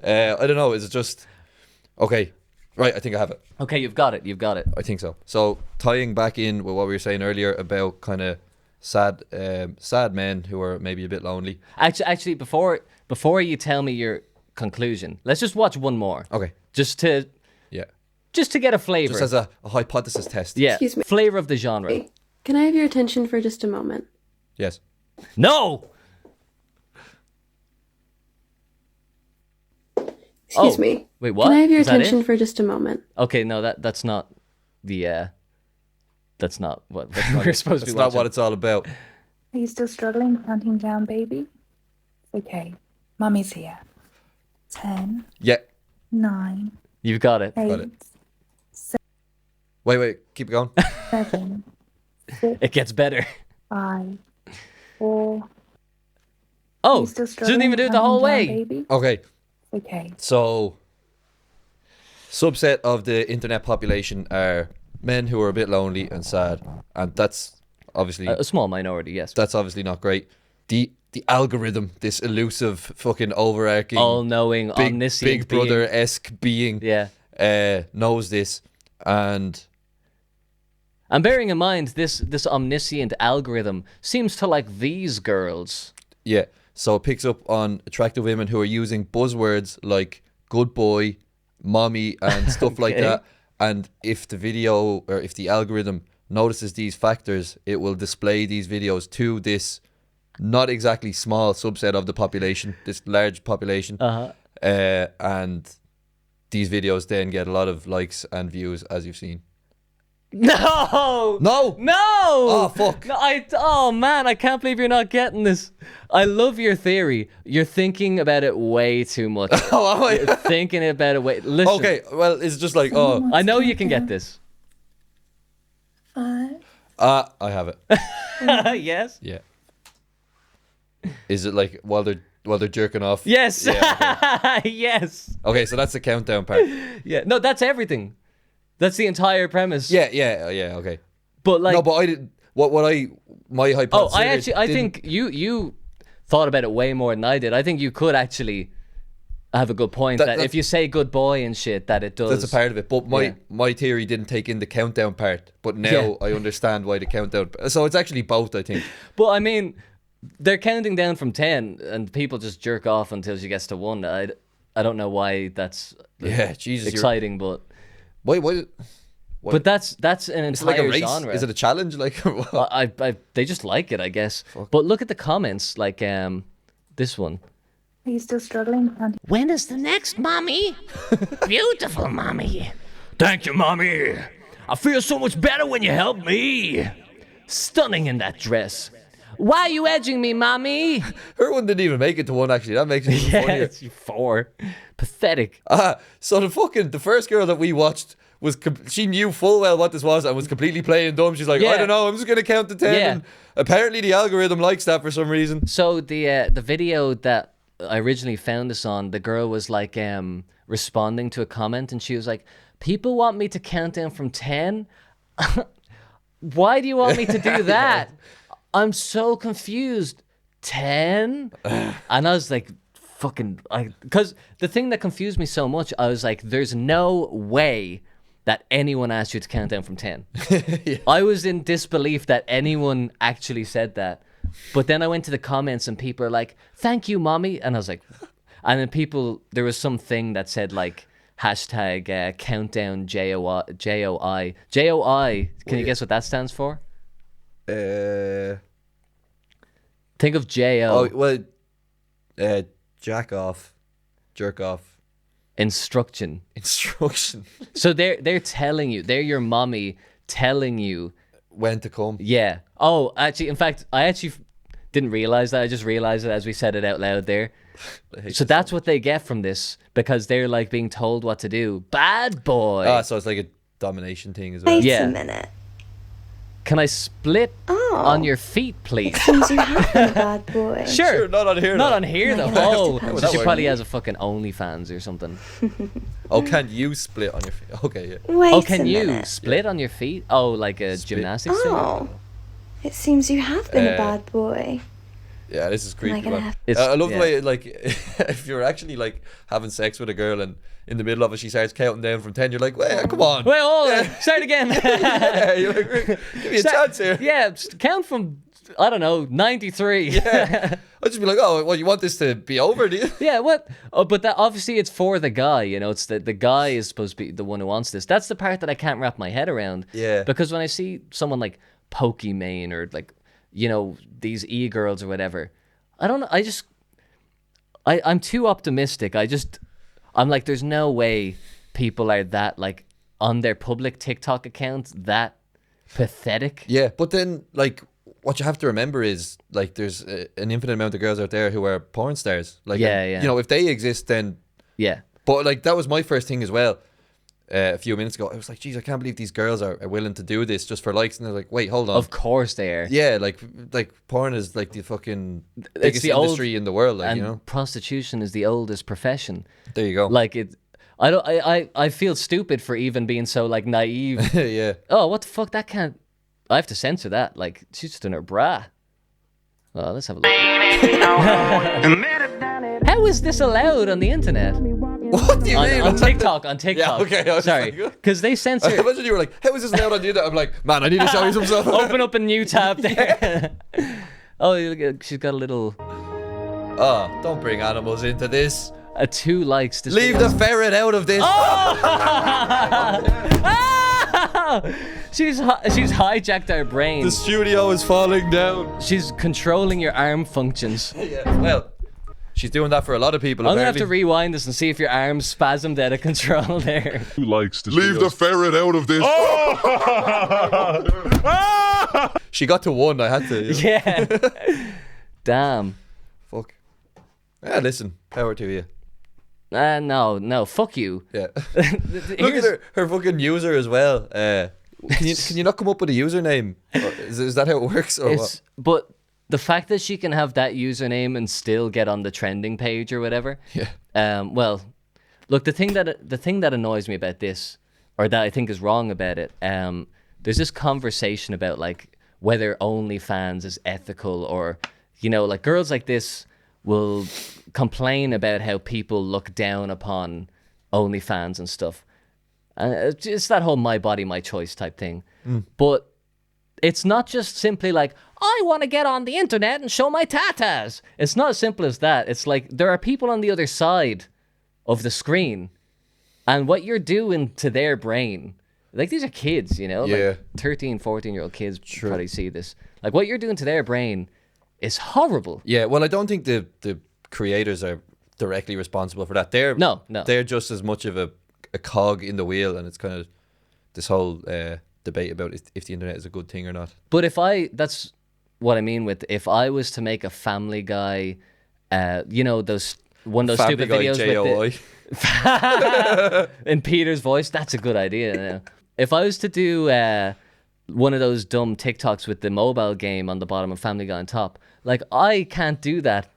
I don't know. Is it just okay? Right, I think I have it. Okay, you've got it. I think so. So tying back in with what we were saying earlier about kind of sad men who are maybe a bit lonely. Actually, before you tell me your conclusion, let's just watch one more. Okay. Just to get a flavor. Just as a hypothesis test. Yeah. Excuse me. Flavor of the genre. Can I have your attention for just a moment? Yes. No. Excuse me. Wait, what? Can I have your Is that attention it? for just a moment? Okay, no, that's not the that's not what we're supposed to be watching. That's not what it's all about. Are you still struggling counting down, baby? Okay, Mummy's here. 10. Yeah. 9. You've got it. 8. Got it. Wait, keep going. 7. 6. It gets better. 5. 4. Oh, she doesn't even do it the whole way. Baby? Okay. Okay. So, subset of the internet population are men who are a bit lonely and sad, and that's obviously a small minority. Yes, that's obviously not great. The algorithm, this elusive, fucking overarching, all-knowing, omniscient, Big Brother-esque being, knows this, and bearing in mind this omniscient algorithm seems to like these girls. Yeah. So it picks up on attractive women who are using buzzwords like good boy, mommy, and stuff like that. And if the video or if the algorithm notices these factors, it will display these videos to this not exactly small subset of the population, this large population. And these videos then get a lot of likes and views, as you've seen. No! Oh, fuck. No, oh, man, I can't believe you're not getting this. I love your theory. You're thinking about it way too much. Oh, am I? You're thinking about it way... Listen. Okay, well, it's just like, I know you can get this. 5. I have it. Yes. Yeah. Is it like while they're jerking off? Yes. Yeah, okay. Yes. Okay, so that's the countdown part. Yeah. No, that's everything. That's the entire premise. Yeah. Okay. But like, no, but I didn't. My hypothesis. I think you thought about it way more than I did. I think you could actually have a good point that if you say good boy and shit, that it does. That's a part of it. But my theory didn't take in the countdown part. But now I understand why the countdown. So it's actually both, I think. But I mean, they're counting down from 10, and people just jerk off until she gets to 1. I don't know why that's Jesus, exciting, but why? But that's an entire it's like a race. genre. Is it a challenge? Like they just like it, I guess. But look at the comments, like this one. Are you still struggling? When is the next, Mommy? Beautiful, Mommy. Thank you, Mommy. I feel so much better when you help me. Stunning in that dress. Why are you edging me, Mommy? Her one didn't even make it to 1, actually. That makes it even funnier. It's 4. Pathetic. So the first girl that we watched she knew full well what this was and was completely playing dumb. She's like, I don't know, I'm just gonna count to 10. Yeah. And apparently the algorithm likes that for some reason. So the video that I originally found this on, the girl was like responding to a comment, and she was like, people want me to count down from 10. Why do you want me to do that? I'm so confused. 10? And I was like, because the thing that confused me so much, I was like, there's no way that anyone asked you to count down from 10. Yeah. I was in disbelief that anyone actually said that. But then I went to the comments and people are like, thank you, Mommy. And I was like, and then there was something that said like, hashtag countdown JOI. JOI, can you guess what that stands for? Think of J-O. Oh, well, jack off, jerk off. Instruction. So they're telling you, they're your mommy telling you when to come. Yeah. Oh, actually, in fact, I actually didn't realize that. I just realized it as we said it out loud there. So that's what they get from this, because they're like being told what to do. Bad boy. So it's like a domination thing as well. Wait a minute. Can I split on your feet, please? Seems you have been a bad boy. Sure, not on here. Not on here, though. Oh, so she probably has a fucking OnlyFans or something. Oh, can you split on your feet? Okay, yeah. Wait can a you minute. split on your feet? Oh, like a gymnastics thing? Oh, it seems you have been a bad boy. Yeah, this is creepy, man. Have... I love the way, like, if you're actually, like, having sex with a girl and in the middle of it she starts counting down from 10, you're like, wait, come on. Wait, hold on. Start again. Yeah, you're like, give me a chance here. Yeah, count from, I don't know, 93. Yeah. I'd just be like, oh, well, you want this to be over, do you? Yeah, what? Oh, but that obviously it's for the guy, you know, it's the guy is supposed to be the one who wants this. That's the part that I can't wrap my head around. Yeah. Because when I see someone like Pokimane or like, you know, these e-girls or whatever, I don't know, I'm too optimistic. I'm like, there's no way people are that, like, on their public TikTok accounts, that pathetic. Yeah, but then, like, what you have to remember is, like, there's an infinite amount of girls out there who are porn stars. Like, yeah. You know, if they exist, then... Yeah. But, like, that was my first thing as well. A few minutes ago, I was like, geez, I can't believe these girls are willing to do this just for likes. And they're like, wait, hold on. Of course they are. Yeah, like porn is like the fucking biggest industry in the world, like, and you know. Prostitution is the oldest profession. There you go. Like I feel stupid for even being so like naive. Yeah. Oh, what the fuck? That can't. I have to censor that. Like, she's just in her bra. Well, let's have a look. How is this allowed on the internet? What do you mean? On TikTok, on TikTok. Yeah, okay. Sorry, because they censor. I imagine you were like, how is this allowed on the internet? I'm like, man, I need to show you some stuff. Open up a new tab there. Oh, she's got a little... Oh, don't bring animals into this. 2 likes. Leave the ferret out of this. Oh! She's hijacked our brain. The studio is falling down. She's controlling your arm functions. Yeah, well, she's doing that for a lot of people. I'm gonna have to rewind this and see if your arm's spasmed out of control there. 2 likes. Leave the ferret out of this. Oh! She got to 1. I had to. You know? Yeah. Damn. Fuck. Yeah, listen. Power to you. No, fuck you. Yeah. Look at her fucking user as well. Can you not come up with a username? Is that how it works? Or what? But the fact that she can have that username and still get on the trending page or whatever. Yeah. Well, look, the thing that annoys me about this, or that I think is wrong about it, there's this conversation about like whether OnlyFans is ethical, or like girls like this will complain about how people look down upon OnlyFans and stuff. It's that whole my body, my choice type thing. But it's not just simply like, I want to get on the internet and show my tatas. It's not as simple as that. It's like there are people on the other side of the screen, and what you're doing to their brain, like these are kids, like 13, 14-year-old kids probably see this. Like what you're doing to their brain is horrible. Yeah, well, I don't think the creators are directly responsible for that. They're just as much of a cog in the wheel, and it's kind of this whole debate about if the internet is a good thing or not. But that's what I mean with, if I was to make a Family Guy, those stupid videos J-O-I. In Peter's voice, that's a good idea. If I was to do one of those dumb TikToks with the mobile game on the bottom and Family Guy on top, like I can't do that.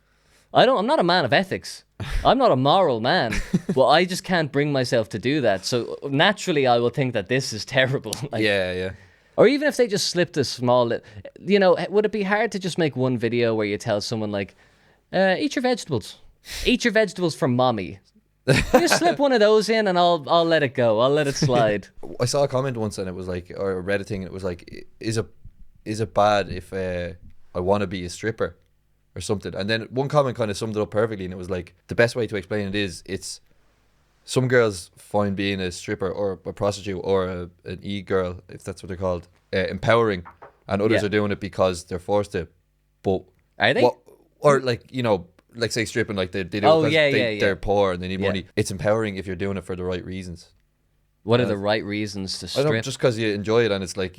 I'm not a man of ethics. I'm not a moral man, but I just can't bring myself to do that. So naturally, I will think that this is terrible. Like, yeah. Or even if they just slipped a small, would it be hard to just make one video where you tell someone like, eat your vegetables. Eat your vegetables from mommy. You slip one of those in and I'll let it go. I'll let it slide. I saw a comment once and it was like, or a Reddit thing, and it was like, is it bad if I want to be a stripper or something? And then one comment kind of summed it up perfectly, and it was like, the best way to explain it is, it's some girls find being a stripper or a prostitute or an e-girl, if that's what they're called, empowering, and others are doing it because they're forced to. But are they? Or like, like say stripping, like they do it because they're poor and they need money. It's empowering if you're doing it for the right reasons. What are the right reasons to strip? I don't, just because you enjoy it, and it's like,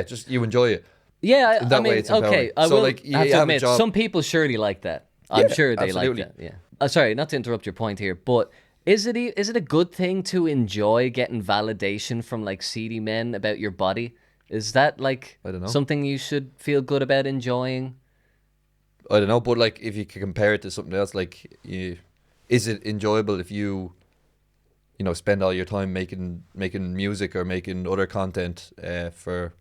just you enjoy it. Yeah, I mean, okay. I will have to admit, some people surely like that. I'm sure they absolutely. like that. Yeah. Sorry, not to interrupt your point here, but is it a good thing to enjoy getting validation from like seedy men about your body? Is that like I don't know, something you should feel good about enjoying? I don't know, but like if you could compare it to something else, like is it enjoyable if you spend all your time making music or making other content for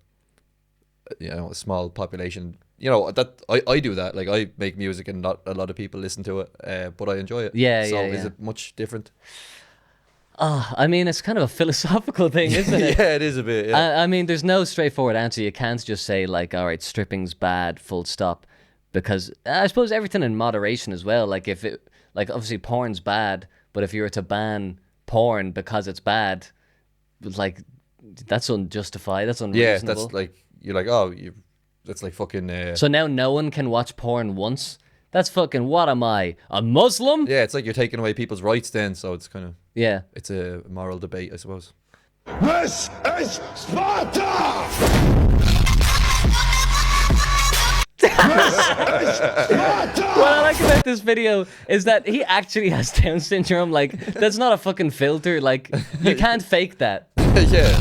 a small population? That I do that. Like I make music and not a lot of people listen to it, but I enjoy it. Is it much different? I mean, it's kind of a philosophical thing, isn't it? Yeah, it is a bit. Yeah. I mean, there's no straightforward answer. You can't just say like, all right, stripping's bad, full stop. Because I suppose everything in moderation as well. Like obviously porn's bad, but if you were to ban porn because it's bad, like that's unjustified. That's unreasonable. Yeah, that's like that's like fucking. So now no one can watch porn once. That's fucking. What am I, a Muslim? Yeah, it's like you're taking away people's rights then. So it's kind of. Yeah. It's a moral debate, I suppose. This is Sparta! What I like about this video is that he actually has Down syndrome. Like, that's not a fucking filter. Like, you can't fake that. Yeah.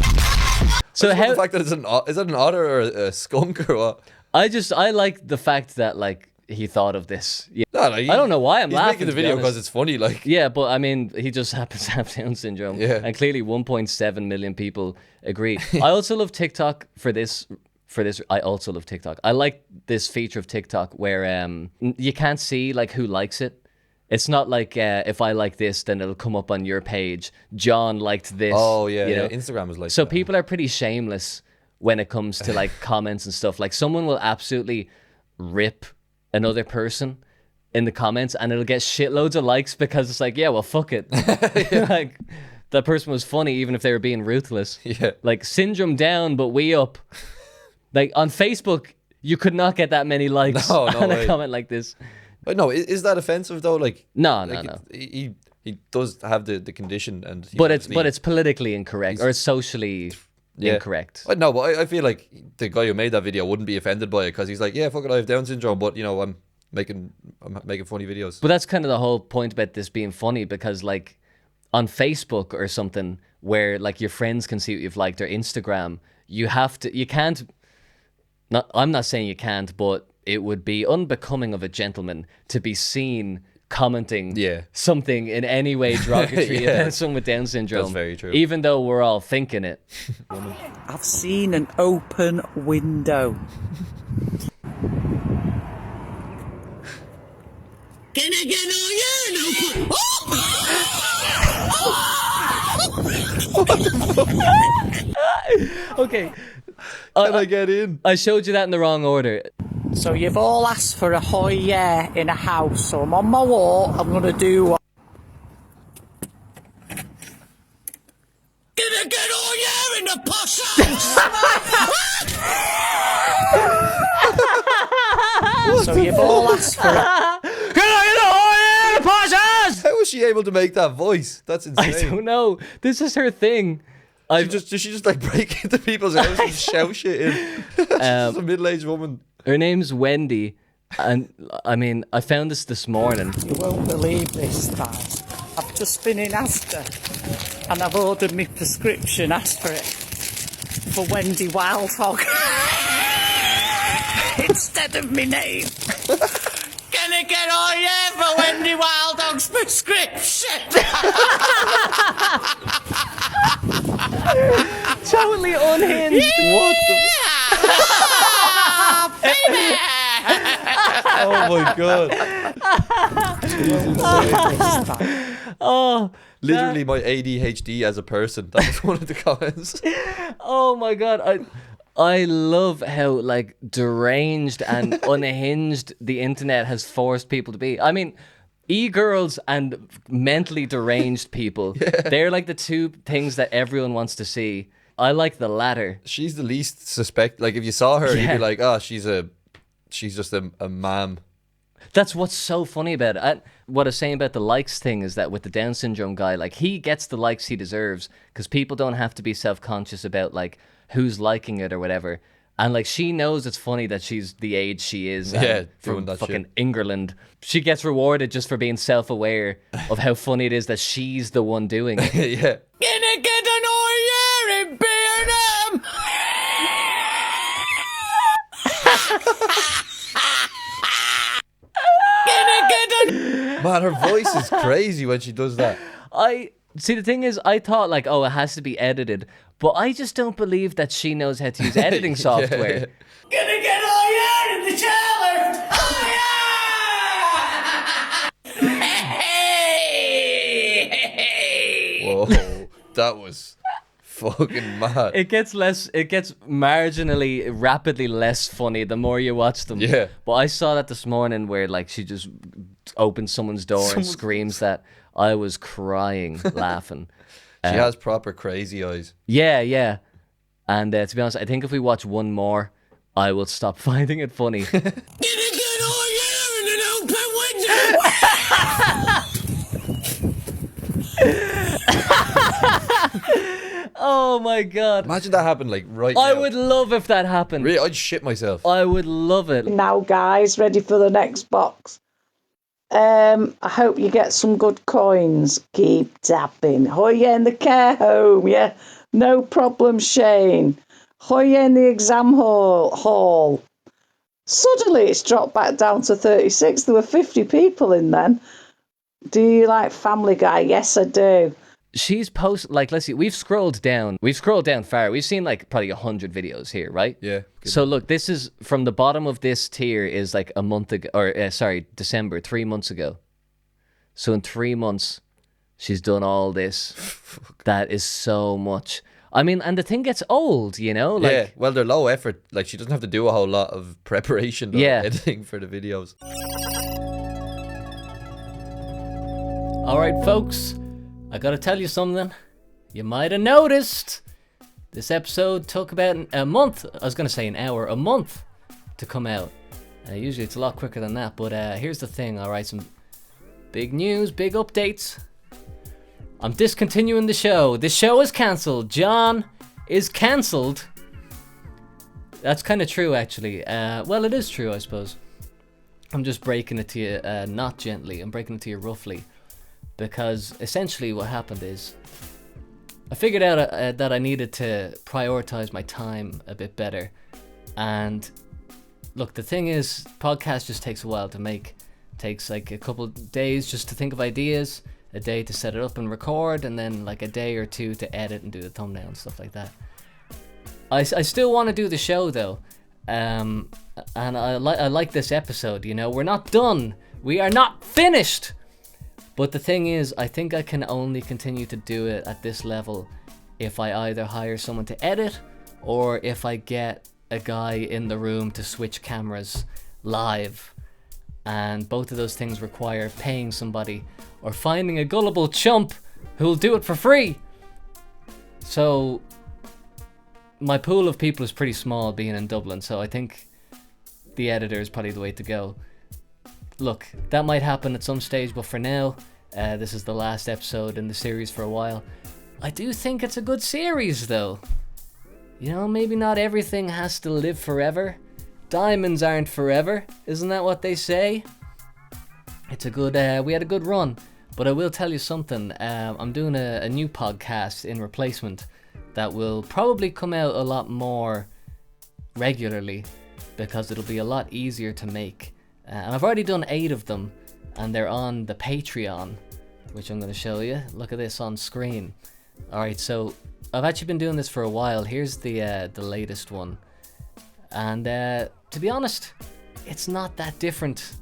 So how the fact that is that an otter or a skunk or what? I like the fact that like he thought of this. Yeah. No, I don't know why I'm laughing. He's making the video because it's funny. Like, yeah, but I mean, he just happens to have Down syndrome. Yeah. And clearly 1.7 million people agree. I also love TikTok for this. I also love TikTok. I like this feature of TikTok where you can't see like who likes it. It's not like if I like this, then it'll come up on your page. John liked this. Oh yeah, yeah. Instagram is like so that. People are pretty shameless when it comes to like comments and stuff. Like someone will absolutely rip another person in the comments, and it'll get shitloads of likes because it's like, yeah, well, fuck it. Like that person was funny even if they were being ruthless. Yeah. Like syndrome down, but we up. Like on Facebook, you could not get that many likes on a comment like this. But no, is that offensive though? Like no. He does have the condition, and but it's politically incorrect or it's socially incorrect. No, but I feel like the guy who made that video wouldn't be offended by it because he's like, yeah, fuck it, I have Down syndrome, but I'm making funny videos. But that's kind of the whole point about this being funny, because like on Facebook or something where like your friends can see what you've liked, or Instagram, I'm not saying you can't, but it would be unbecoming of a gentleman to be seen commenting something in any way derogatory about someone with Down syndrome. That's very true. Even though we're all thinking it. I've seen an open window. Can I get on your Okay. Can I get in? I showed you that in the wrong order. So you've all asked for a hoi yeah in a house, so I'm on my walk, I'm gonna do one. Can I get on your in the posh house? So you've all asked for a... How was she able to make that voice? That's insane. I don't know. This is her thing. Does she just like break into people's houses and shout shit in? She's a middle-aged woman. Her name's Wendy, and I mean, I found this morning. You won't believe this, Dad. I've just been in Asda and I've ordered my prescription, asked for it, for Wendy Wildhog instead of my name. Can I get on your for Wendy Wildhog's prescription? Totally unhinged. What the... Oh my god. Oh, literally my ADHD as a person. That was one of the comments. Oh my god. I love how like deranged and unhinged the internet has forced people to be. I mean, e-girls and mentally deranged people, they're like the two things that everyone wants to see. I like the latter. She's the least suspect. Like if you saw her, you'd be like, oh, she's just a ma'am. That's what's so funny about it. And what I was saying about the likes thing is that with the Down syndrome guy, like he gets the likes he deserves because people don't have to be self-conscious about like who's liking it or whatever. And like she knows it's funny that she's the age she is. From that fucking shit. England. She gets rewarded just for being self-aware of how funny it is that she's the one doing it. Yeah. Can I get an Oyer in B&M? Can I get an... Man, her voice is crazy when she does that. See, the thing is, I thought like, oh, it has to be edited, but I just don't believe that she knows how to use editing software. Can I get Oyer in the challenge? Whoa, that was fucking mad. It gets marginally, rapidly less funny the more you watch them. Yeah. But I saw that this morning where like she just opens someone's door and screams that. I was crying, laughing. She has proper crazy eyes. Yeah. And to be honest, I think if we watch one more, I will stop finding it funny. Can I get Oyer in an open window? Oh my god. Imagine that happened like right I now. would love if that happened. Really, I'd shit myself. I would love it. Now, guys, ready for the next box. I hope you get some good coins. Keep tapping. Hoya in the care home, yeah. No problem, Shane. Hoya in the exam hall. Suddenly it's dropped back down to 36. There were 50 people in then. Do you like Family Guy? Yes, I do. She's like, let's see, we've scrolled down far. We've seen like probably 100 videos here, right? Yeah. So look, this is from the bottom of this tier is like a month ago, or December, 3 months ago. So in 3 months, she's done all this. That is so much. I mean, and the thing gets old, you know? Like, yeah, well, they're low effort. Like, she doesn't have to do a whole lot of preparation or editing for the videos. All right, folks. I gotta tell you something. You might have noticed this episode took about a month. I was gonna say an hour, a month to come out. Usually it's a lot quicker than that, but here's the thing, all right? Some big news, big updates. I'm discontinuing the show. The show is cancelled. John is cancelled. That's kind of true, actually. Well, it is true, I suppose. I'm just breaking it to you, not gently. I'm breaking it to you roughly. because essentially what happened is I figured out that I needed to prioritize my time a bit better. And look, the thing is, podcast just takes a while to make. It takes like a couple days just to think of ideas, a day to set it up and record, and then like a day or two to edit and do the thumbnail and stuff like that. I still want to do the show though, and I like this episode. You know, we're not done. We are not finished. But the thing is, I think I can only continue to do it at this level if I either hire someone to edit or if I get a guy in the room to switch cameras live. And both of those things require paying somebody or finding a gullible chump who'll do it for free. So my pool of people is pretty small being in Dublin, so I think the editor is probably the way to go. Look, that might happen at some stage, but for now, this is the last episode in the series for a while. I do think it's a good series, though. You know, maybe not everything has to live forever. Diamonds aren't forever, isn't that what they say? It's a good, we had a good run, but I will tell you something. I'm doing a new podcast in replacement that will probably come out a lot more regularly because it'll be a lot easier to make. And I've already done 8 of them, and they're on the Patreon, which I'm going to show you. Look at this on screen. Alright, so I've actually been doing this for a while. Here's the latest one. And to be honest, it's not that different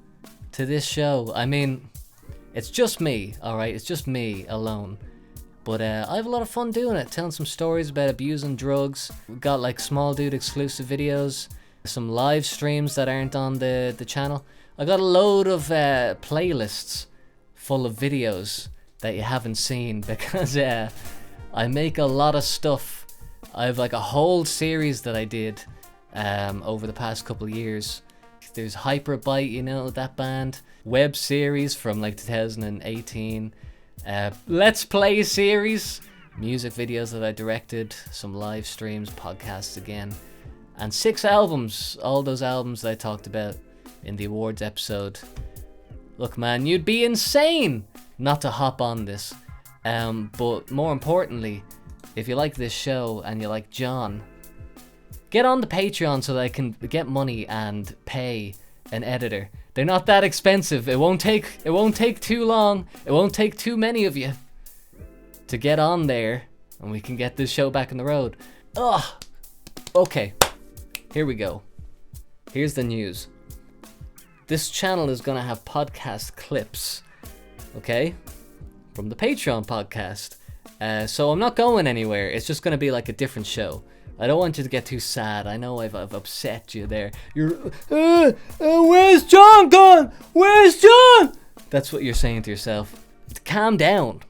to this show. I mean, it's just me, alright? It's just me alone. But I have a lot of fun doing it, telling some stories about abusing drugs. We've got like small dude exclusive videos, some live streams that aren't on the channel. I got a load of playlists full of videos that you haven't seen because I make a lot of stuff. I have like a whole series that I did over the past couple of years. There's Hyperbite, you know, that band. Web series from like 2018. Let's Play series. Music videos that I directed. Some live streams, podcasts again. And 6 albums. All those albums that I talked about in the awards episode. Look, man, you'd be insane not to hop on this. But more importantly, if you like this show and you like John, get on the Patreon so that I can get money and pay an editor. They're not that expensive. It won't take too long. It won't take too many of you to get on there, and we can get this show back on the road. Ugh. Okay. Here we go. Here's the news. This channel is gonna have podcast clips, okay, from the Patreon podcast. So I'm not going anywhere. It's just gonna be like a different show. I don't want you to get too sad. I know I've upset you there. You're, where's John gone? Where's John? That's what you're saying to yourself. Calm down.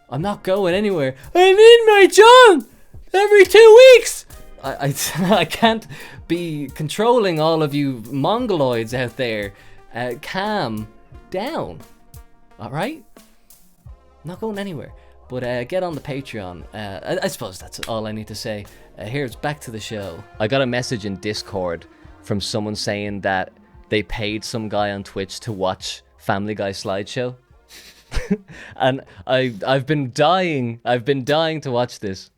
I'm not going anywhere. I need my John every 2 weeks. I can't be controlling all of you mongoloids out there. Calm down. Alright? Not going anywhere. But get on the Patreon. I suppose that's all I need to say. Here's back to the show. I got a message in Discord from someone saying that they paid some guy on Twitch to watch Family Guy slideshow. And I've been dying to watch this.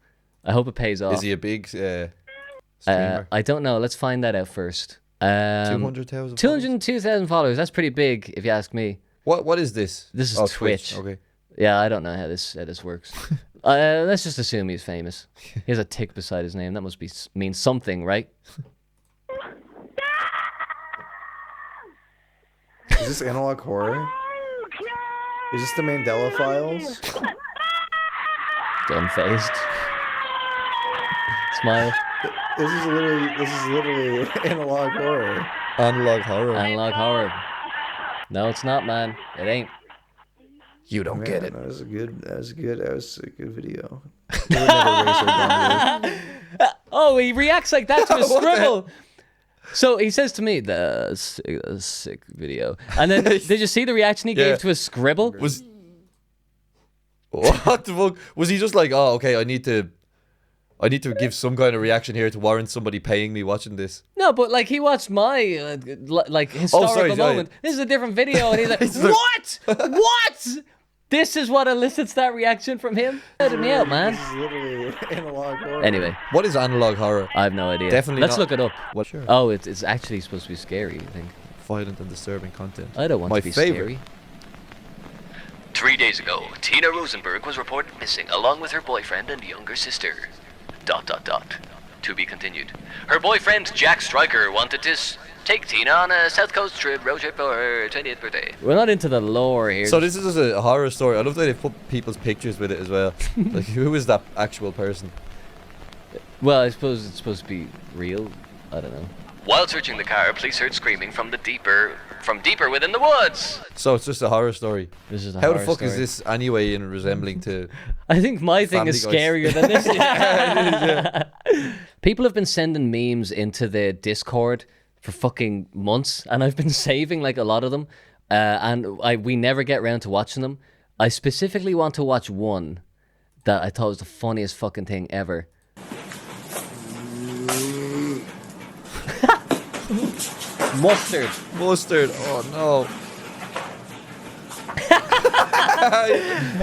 I hope it pays off. Is he a big streamer? I don't know. Let's find that out first. 200,000 202,000 followers. That's pretty big, if you ask me. What is this? This is Twitch. Okay. Yeah, I don't know how this works. Let's just assume he's famous. He has a tick beside his name. That must mean something, right? Is this analog horror? Is this the Mandela Files? Unfazed. Smile. This is literally analog horror. Analog horror. Analog horror. No, it's not, man. It ain't. You don't get it. That was a good video. Oh, he reacts like that to a scribble. So he says to me, "The sick video," and then did you see the reaction he gave to a scribble? What the fuck? Was he just like, oh, okay, I need to give some kind of reaction here to warrant somebody paying me watching this? No, but like he watched my like historical moment. This is a different video, and he's like, "What? What? This is what elicits that reaction from him? Let me out, man. This is literally analog horror. Anyway. What is analog horror? I have no idea. Definitely Let's not. look it up. What? Sure. Oh, it's actually supposed to be scary, I think. Violent and disturbing content. I don't want My to be favorite. scary. 3 days ago, Tina Rosenberg was reported missing along with her boyfriend and younger sister. ... To be continued. Her boyfriend, Jack Stryker, wanted to take Tina on a South Coast road trip for her 20th birthday. We're not into the lore here. So this is just a horror story. I love that they put people's pictures with it as well. Like, who is that actual person? Well, I suppose it's supposed to be real. I don't know. While searching the car, police heard screaming from deeper within the woods. So it's just a horror story. This is a How horror the fuck story. is this anyway in resembling to... I think my thing Family is Guy? scarier than this. Yeah. People have been sending memes into the Discord for fucking months, and I've been saving like a lot of them, and we never get around to watching them. I specifically want to watch one that I thought was the funniest fucking thing ever. Mustard. Oh no.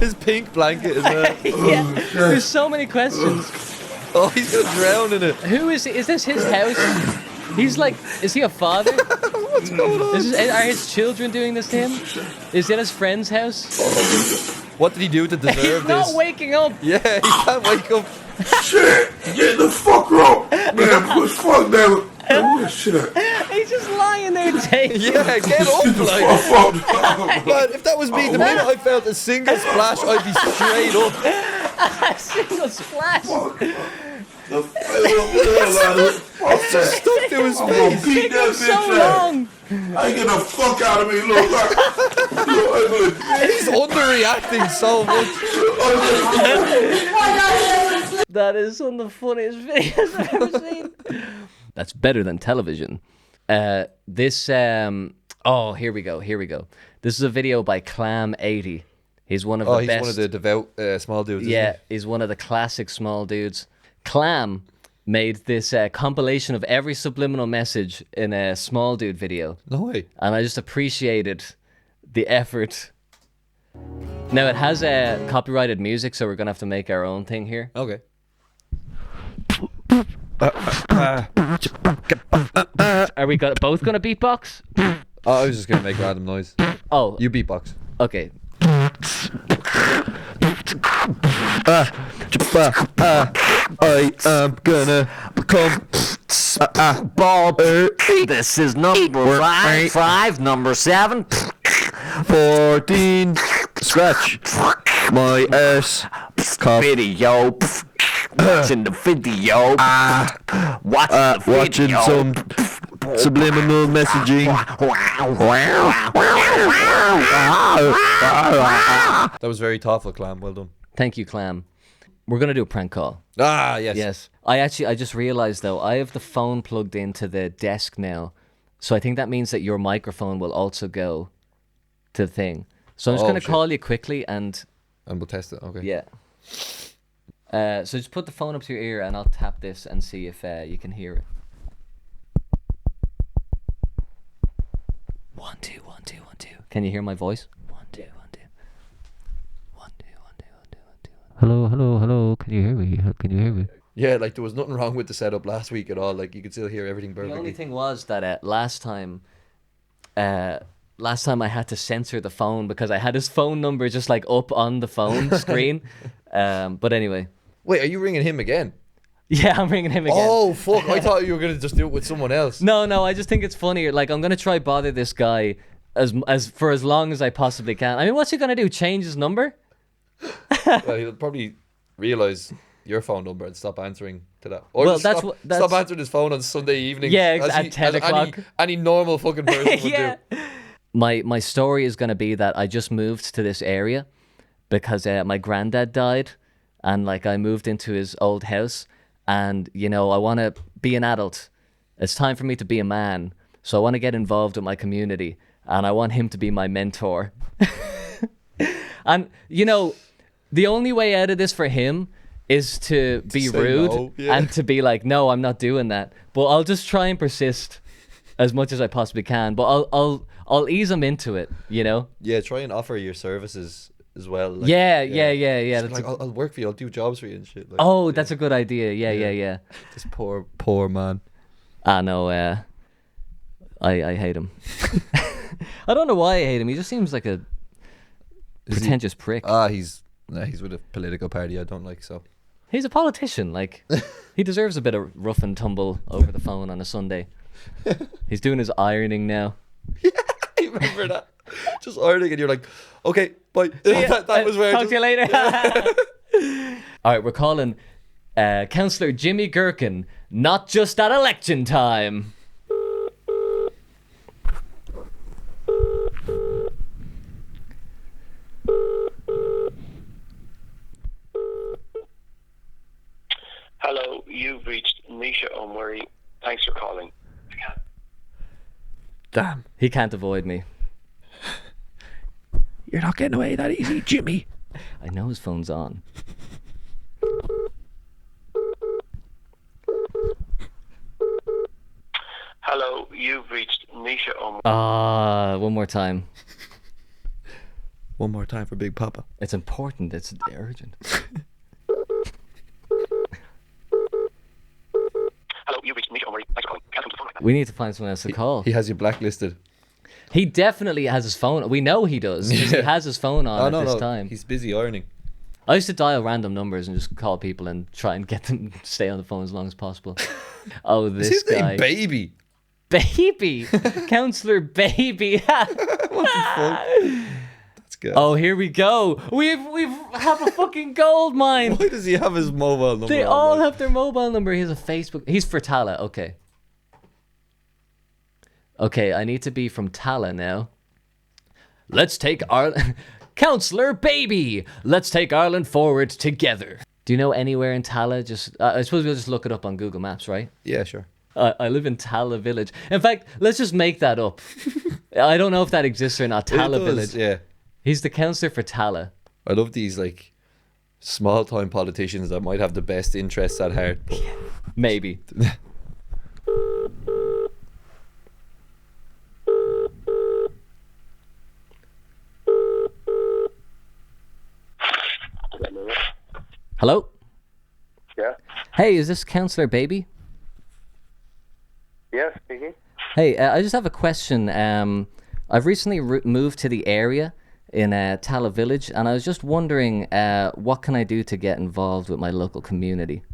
His pink blanket as well. Yeah, there's so many questions. Oh, he's gonna drown in it. Who is this his house? He's like, is he a father? What's going on? Are his children doing this to him? Is it his friend's house? What did he do to deserve He's not this? waking up. Yeah, he can't wake up. Shit! Get the fuck up! Man, push fuck that. Where's shit at? He's just lying there taking. Yeah, get up, like. Man, if that was me, the minute I felt a single splash, I'd be straight up. A single splash. It's just stuck to his face. I'm gonna beat that so bitch long. I get the fuck out of me, look like. He's underreacting so much. That is one of the funniest videos I've ever seen. That's better than television. Here we go. This is a video by Clam80. He's one of the best. He's one of the devout small dudes. Yeah, isn't he's one of the classic small dudes. Clam made this compilation of every subliminal message in a small dude video. No way. And I just appreciated the effort. Now, it has copyrighted music, so we're going to have to make our own thing here. Okay. Are we both going to beatbox? Oh, I was just going to make random noise. Oh. You beatbox. Okay. I am gonna become Bob. This is number 5, number 7. 14. Scratch my ass. Video. Watching the video. Watching some subliminal messaging. That was very thoughtful, Clam. Well done. Thank you, Clam. We're going to do a prank call. Ah, yes. Yes. I just realized, though, I have the phone plugged into the desk now. So I think that means that your microphone will also go to the thing. So I'm just going to call you quickly and we'll test it. Okay. Yeah. So just put the phone up to your ear and I'll tap this and see if you can hear it. 1 2 1 2 1 2. Can you hear my voice? 1 2 1 2 1 2 1 2 1 2 1 2. Hello. Can you hear me? Yeah, like there was nothing wrong with the setup last week at all. Like you could still hear everything perfectly. The only thing was that last time I had to censor the phone because I had his phone number just like up on the phone screen. But anyway. Wait, are you ringing him again? Yeah, I'm ringing him again. Oh, fuck. I thought you were going to just do it with someone else. No, I just think it's funnier. Like, I'm going to try bother this guy for as long as I possibly can. I mean, what's he going to do? Change his number? Well, he'll probably realise your phone number and stop answering to that. Or Well, just that's stop answering his phone on Sunday evening. Yeah, at 10 o'clock. Any normal fucking person would do. My story is going to be that I just moved to this area because my granddad died, and like I moved into his old house, and you know I want to be an adult. It's time for me to be a man, so I want to get involved with my community, and I want him to be my mentor. And you know, the only way out of this for him is to be rude no, yeah. and to be like, no, I'm not doing that. But I'll just try and persist as much as I possibly can. But I'll ease him into it, you know? Yeah, try and offer your services as well. Like, yeah. Just That's like, I'll work for you. I'll do jobs for you and shit. Like, oh, that's a good idea. Yeah. This poor man. I know. I hate him. I don't know why I hate him. He just seems like a pretentious prick. He's with a political party I don't like. So he's a politician. Like he deserves a bit of rough and tumble over the phone on a Sunday. He's doing his ironing now. You remember that? Just ironing, and you're like, okay, bye. that was where. Talk to you later. All right, we're calling Councillor Jimmy Gherkin. Not just at election time. Hello, you've reached Nisha O'Murray. Thanks for calling. Damn. He can't avoid me. You're not getting away that easy, Jimmy. I know his phone's on. Hello, you've reached Nisha O'Murray. One more time. One more time for Big Papa. It's important. It's urgent. Hello, you've reached Nisha O'Murray. Thanks for calling. Can't come to the phone right now. We need to find someone else to call. He has you blacklisted. He definitely has his phone. We know he does. 'Cause he has his phone on at this time. He's busy ironing. I used to dial random numbers and just call people and try and get them to stay on the phone as long as possible. Oh, this Is his guy. name Baby? Baby! Councillor Baby! What the fuck? That's good. Oh, here we go. We have a fucking gold mine. Why does he have his mobile number? They all have their mobile number. He has a Facebook. He's for Tala. Okay. Okay, I need to be from Tala now. Let's take Ireland... Councillor Baby! Let's take Ireland forward together. Do you know anywhere in Tala? Just I suppose we'll just look it up on Google Maps, right? Yeah, sure. I live in Tala Village. In fact, let's just make that up. I don't know if that exists or not. Tala Village. Yeah. He's the councillor for Tala. I love these like small-time politicians that might have the best interests at heart. But... Maybe. Hello? Yeah? Hey, is this Councillor Baby? Yes, speaking. Hey, I just have a question. I've recently moved to the area in Tala Village, and I was just wondering what can I do to get involved with my local community?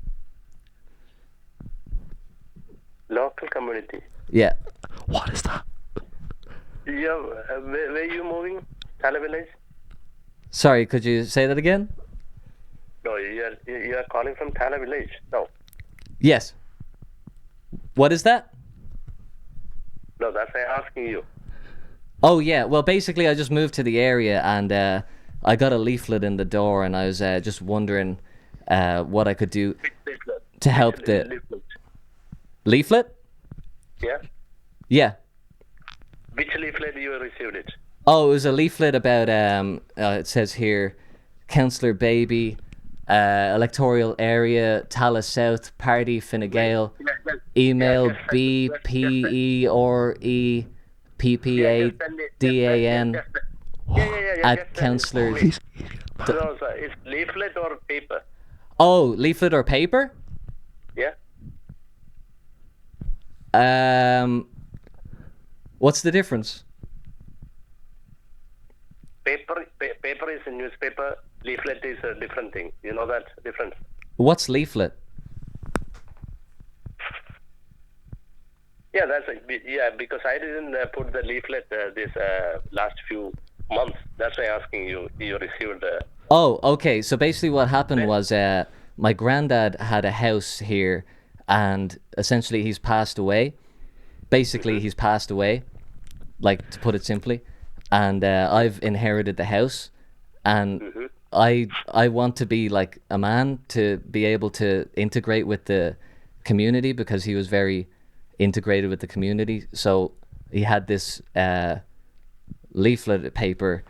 Local community. Yeah. What is that? Yeah, where are you moving? Tala Village? Sorry, could you say that again? No, you are calling from Tala Village. No. Yes. What is that? No, that's why I'm asking you. Oh, yeah. Well, basically, I just moved to the area, and I got a leaflet in the door, and I was just wondering what I could do to help the... Leaflet? Yeah? Yeah. Which leaflet you received it? Oh, it was a leaflet about, it says here, Councillor Baby, electoral area, Tala South, Party, Fine Gael, email BPEREPPADAN at councillors. No, sir, it's leaflet or paper? Oh, leaflet or paper? Yeah? What's the difference? Paper is a newspaper. Leaflet is a different thing. You know that difference? What's leaflet? Yeah, because I didn't put the leaflet this last few months. That's why I'm asking you. You received. Oh, okay. So basically, what happened was my granddad had a house here, and essentially he's passed away. Basically, he's passed away, like to put it simply, and I've inherited the house, and I want to be like a man to be able to integrate with the community because he was very integrated with the community. So he had this leaflet paper,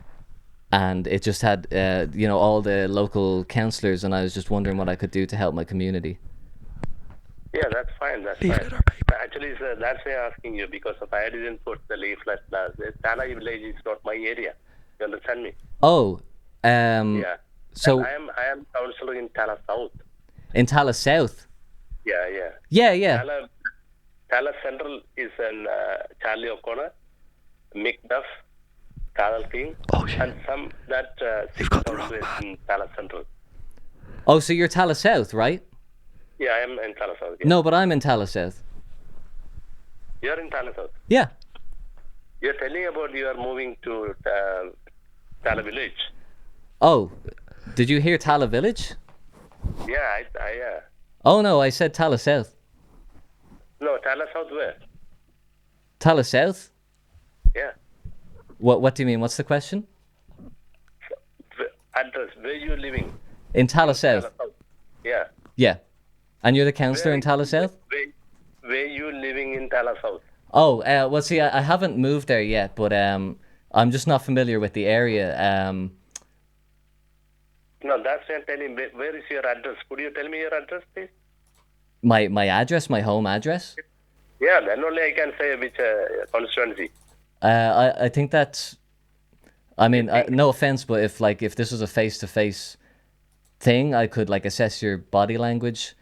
and it just had all the local councillors, and I was just wondering what I could do to help my community. Yeah, that's fine. That's fine. Actually, sir, that's why I'm asking you, because if I didn't put the leaflet, the Tala village is not my area. You understand me? Oh, Yeah. So And I am councillor in Tala South. in Tala South. Yeah. Yeah. Tala Central is in Charlie O'Connor, Mick Duff, Carol King, and some that city council is in Tala Central. Oh, so you're Tala South, right? Yeah, I am in Tala South. Yeah. No, but I'm in Tala South. You're in Tala South. Yeah. You're telling about you are moving to Tala Village. Oh, did you hear Tala Village? Yeah, Oh no, I said Tala South. No, Tala South where? Tala South? Yeah. What do you mean? What's the question? Address, where you living? In Tala South. Yeah. Yeah. And you're the councillor in Tala South? Where you living in Tala South? Oh, well, see, I haven't moved there yet, but I'm just not familiar with the area. No, that's what I'm telling. Where is your address? Could you tell me your address, please? My address, my home address? Yeah, then only I can say which constituency. I think that's. I mean, no offense, but if this was a face-to-face thing, I could assess your body language,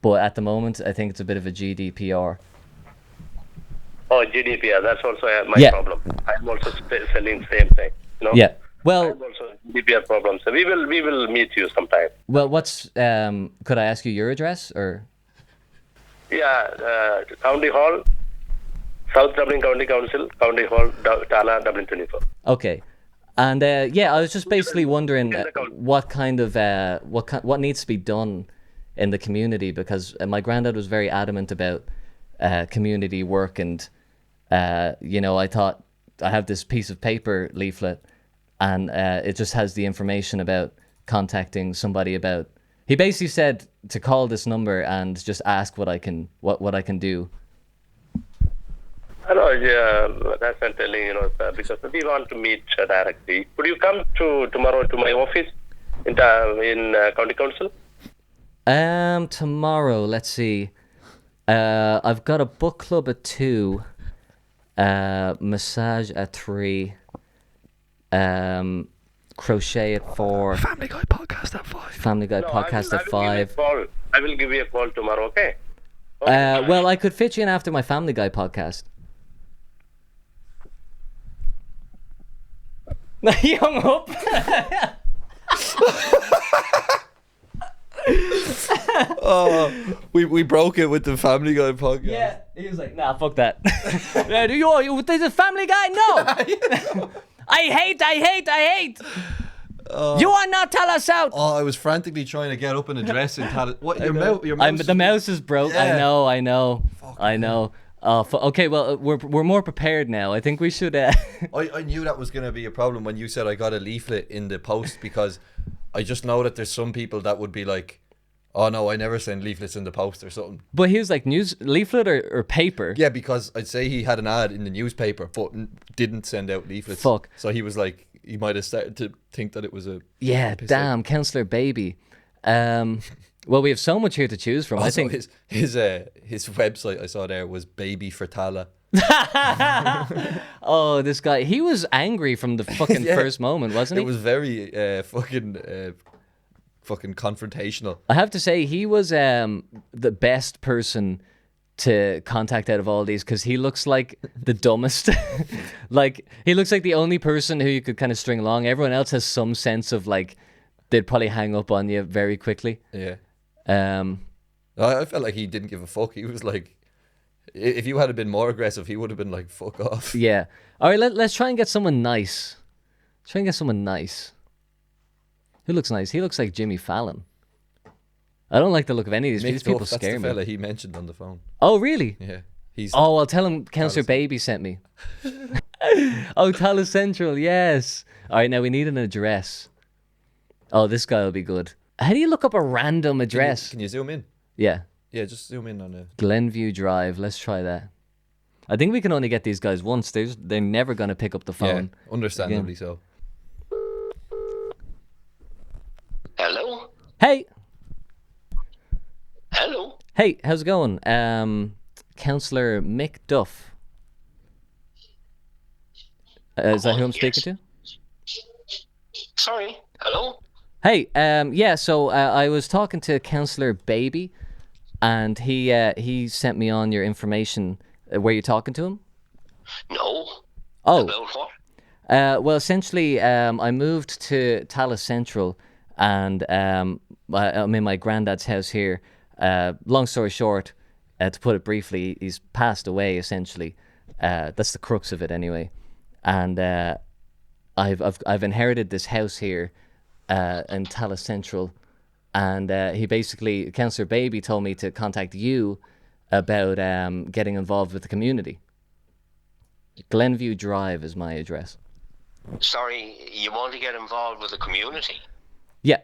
but at the moment, I think it's a bit of a GDPR. Oh, GDPR. That's also my problem. I'm also selling same thing. You know? Yeah. Well, I'm also GDPR problem. So we will meet you sometime. Well, what's could I ask you your address or? Yeah, County Hall, South Dublin County Council, County Hall, Tala, Dublin 24. Okay, and I was just basically wondering what kind of what needs to be done in the community, because my granddad was very adamant about community work, and I thought I have this piece of paper leaflet, and it just has the information about contacting somebody about. He basically said to call this number and just ask what I can do. Hello, yeah, that's what I'm telling you, because we want to meet directly. Could you come tomorrow to my office in County Council? Tomorrow, let's see. I've got a book club at 2, massage at 3, crochet at 4. Family Guy podcast at 5. Family Guy podcast at 5. I will give you a call tomorrow, okay? Well, I could fit you in after my Family Guy podcast. He hung up. We broke it with the Family Guy podcast. Yeah, he was like, nah, fuck that. There's a Family Guy? No. I hate. You are not Tala South. Oh, I was frantically trying to get up an address in Tala. What your mouse? The mouse is broke. Yeah. I know. Okay, well, we're more prepared now. I think we should. I knew that was going to be a problem when you said I got a leaflet in the post, because I just know that there's some people that would be like, oh no, I never send leaflets in the post or something. But he was like, news leaflet or paper? Yeah, because I'd say he had an ad in the newspaper but didn't send out leaflets. Fuck. So he was like, he might have started to think that it was a... Yeah, damn, Councillor Baby. Well, we have so much here to choose from. Also, I think his website I saw there was Baby for Tala. Oh, this guy, he was angry from the fucking first moment, wasn't he? It was very fucking confrontational. I have to say, he was the best person to contact out of all these, because he looks like the dumbest. He looks like the only person who you could kind of string along. Everyone else has some sense of they'd probably hang up on you very quickly. Yeah. I felt like he didn't give a fuck. He was like, if you had been more aggressive, he would have been like, fuck off. Yeah. All right, let's try and get someone nice. Try and get someone nice. Who looks nice? He looks like Jimmy Fallon. I don't like the look of any of these people. That's scare the me. fella he mentioned on the phone. Oh, really? Yeah. I'll tell him Councillor Baby sent me. Oh, Tala Central, yes. All right, now we need an address. Oh, this guy will be good. How do you look up a random address? Can you zoom in? Yeah. Yeah, just zoom in on it. Glenview Drive. Let's try that. I think we can only get these guys once. They're never going to pick up the phone. Yeah, understandably so. Hello? Hey. Hello? Hey, how's it going? Councillor Mick Duff. Is that who I'm speaking to? Sorry? Hello? Hey, yeah, so I was talking to Councillor Baby, and he sent me on your information. Were you talking to him? No. Oh. About what? Well, essentially, I moved to Tallaght Central, and I'm in my granddad's house here. Long story short, to put it briefly, he's passed away, essentially. That's the crux of it, anyway. And I've inherited this house here in Tallaght Central, and he basically, Councillor Baby told me to contact you about getting involved with the community. Glenview Drive is my address. Sorry, you want to get involved with the community? Yeah,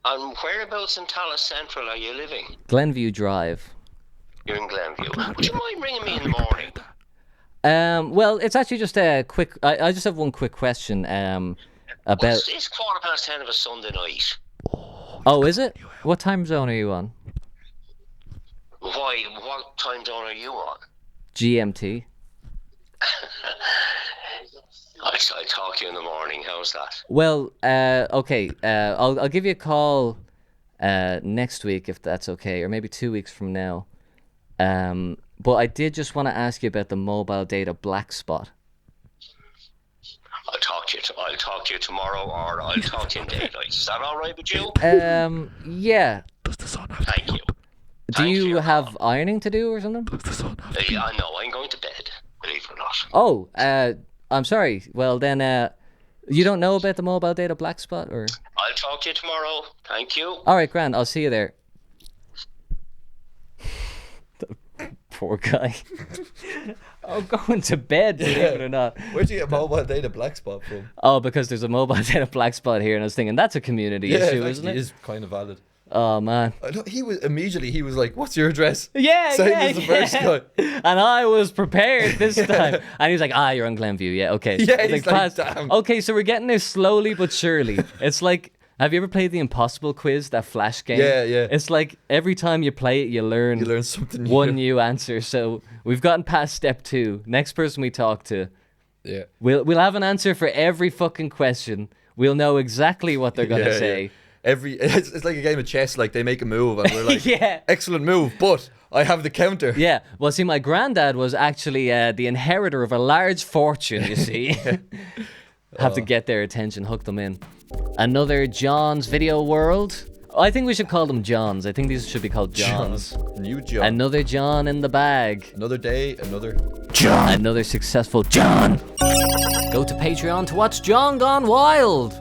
And whereabouts in Tallaght Central are you living? Glenview Drive. You're in Glenview. Would you mind ringing me in the morning? Well, it's actually just a quick. I just have one quick question. About. Well, it's 10:15 of a Sunday night. Oh, is it? What time zone are you on? Why? What time zone are you on? GMT. I'll talk to you in the morning. How's that? Well, okay. I'll give you a call next week if that's okay, or maybe 2 weeks from now. But I did just want to ask you about the mobile data black spot. I'll talk to you tomorrow, or I'll talk to you in daylight. Is that all right with you? Yeah. Thank you. Do you have ironing to do or something? I know. I'm going to bed. Believe it or not. Oh, I'm sorry. Well, then, you don't know about the mobile data black spot, or? I'll talk to you tomorrow. Thank you. All right, grand. I'll see you there. Poor guy. Oh, going to bed, believe it or not. Where'd you get mobile data black spot from? Oh, because there's a mobile data black spot here, and I was thinking that's a community issue, isn't it? It is kind of valid. Oh man. He was like, "What's your address?" Yeah, Same yeah, as the first guy. And I was prepared this time. And he was like, "You're on Glenview, yeah, okay." Yeah, he's like, damn. Okay, so we're getting there slowly but surely. It's like, have you ever played the Impossible Quiz, that flash game? Yeah, yeah. It's like every time you play it, you learn something new. One new answer. So we've gotten past step 2. Next person we talk to, yeah, we'll have an answer for every fucking question. We'll know exactly what they're gonna say. Yeah. It's like a game of chess. Like, they make a move and we're like, yeah, excellent move, but I have the counter. Yeah. Well, see, my granddad was actually the inheritor of a large fortune, you see. Have to get their attention, hook them in. Another John's Video World. I think we should call them Johns. I think these should be called Johns. New John. Another John in the bag. Another day, another John. Another successful John. Go to Patreon to watch John Gone Wild.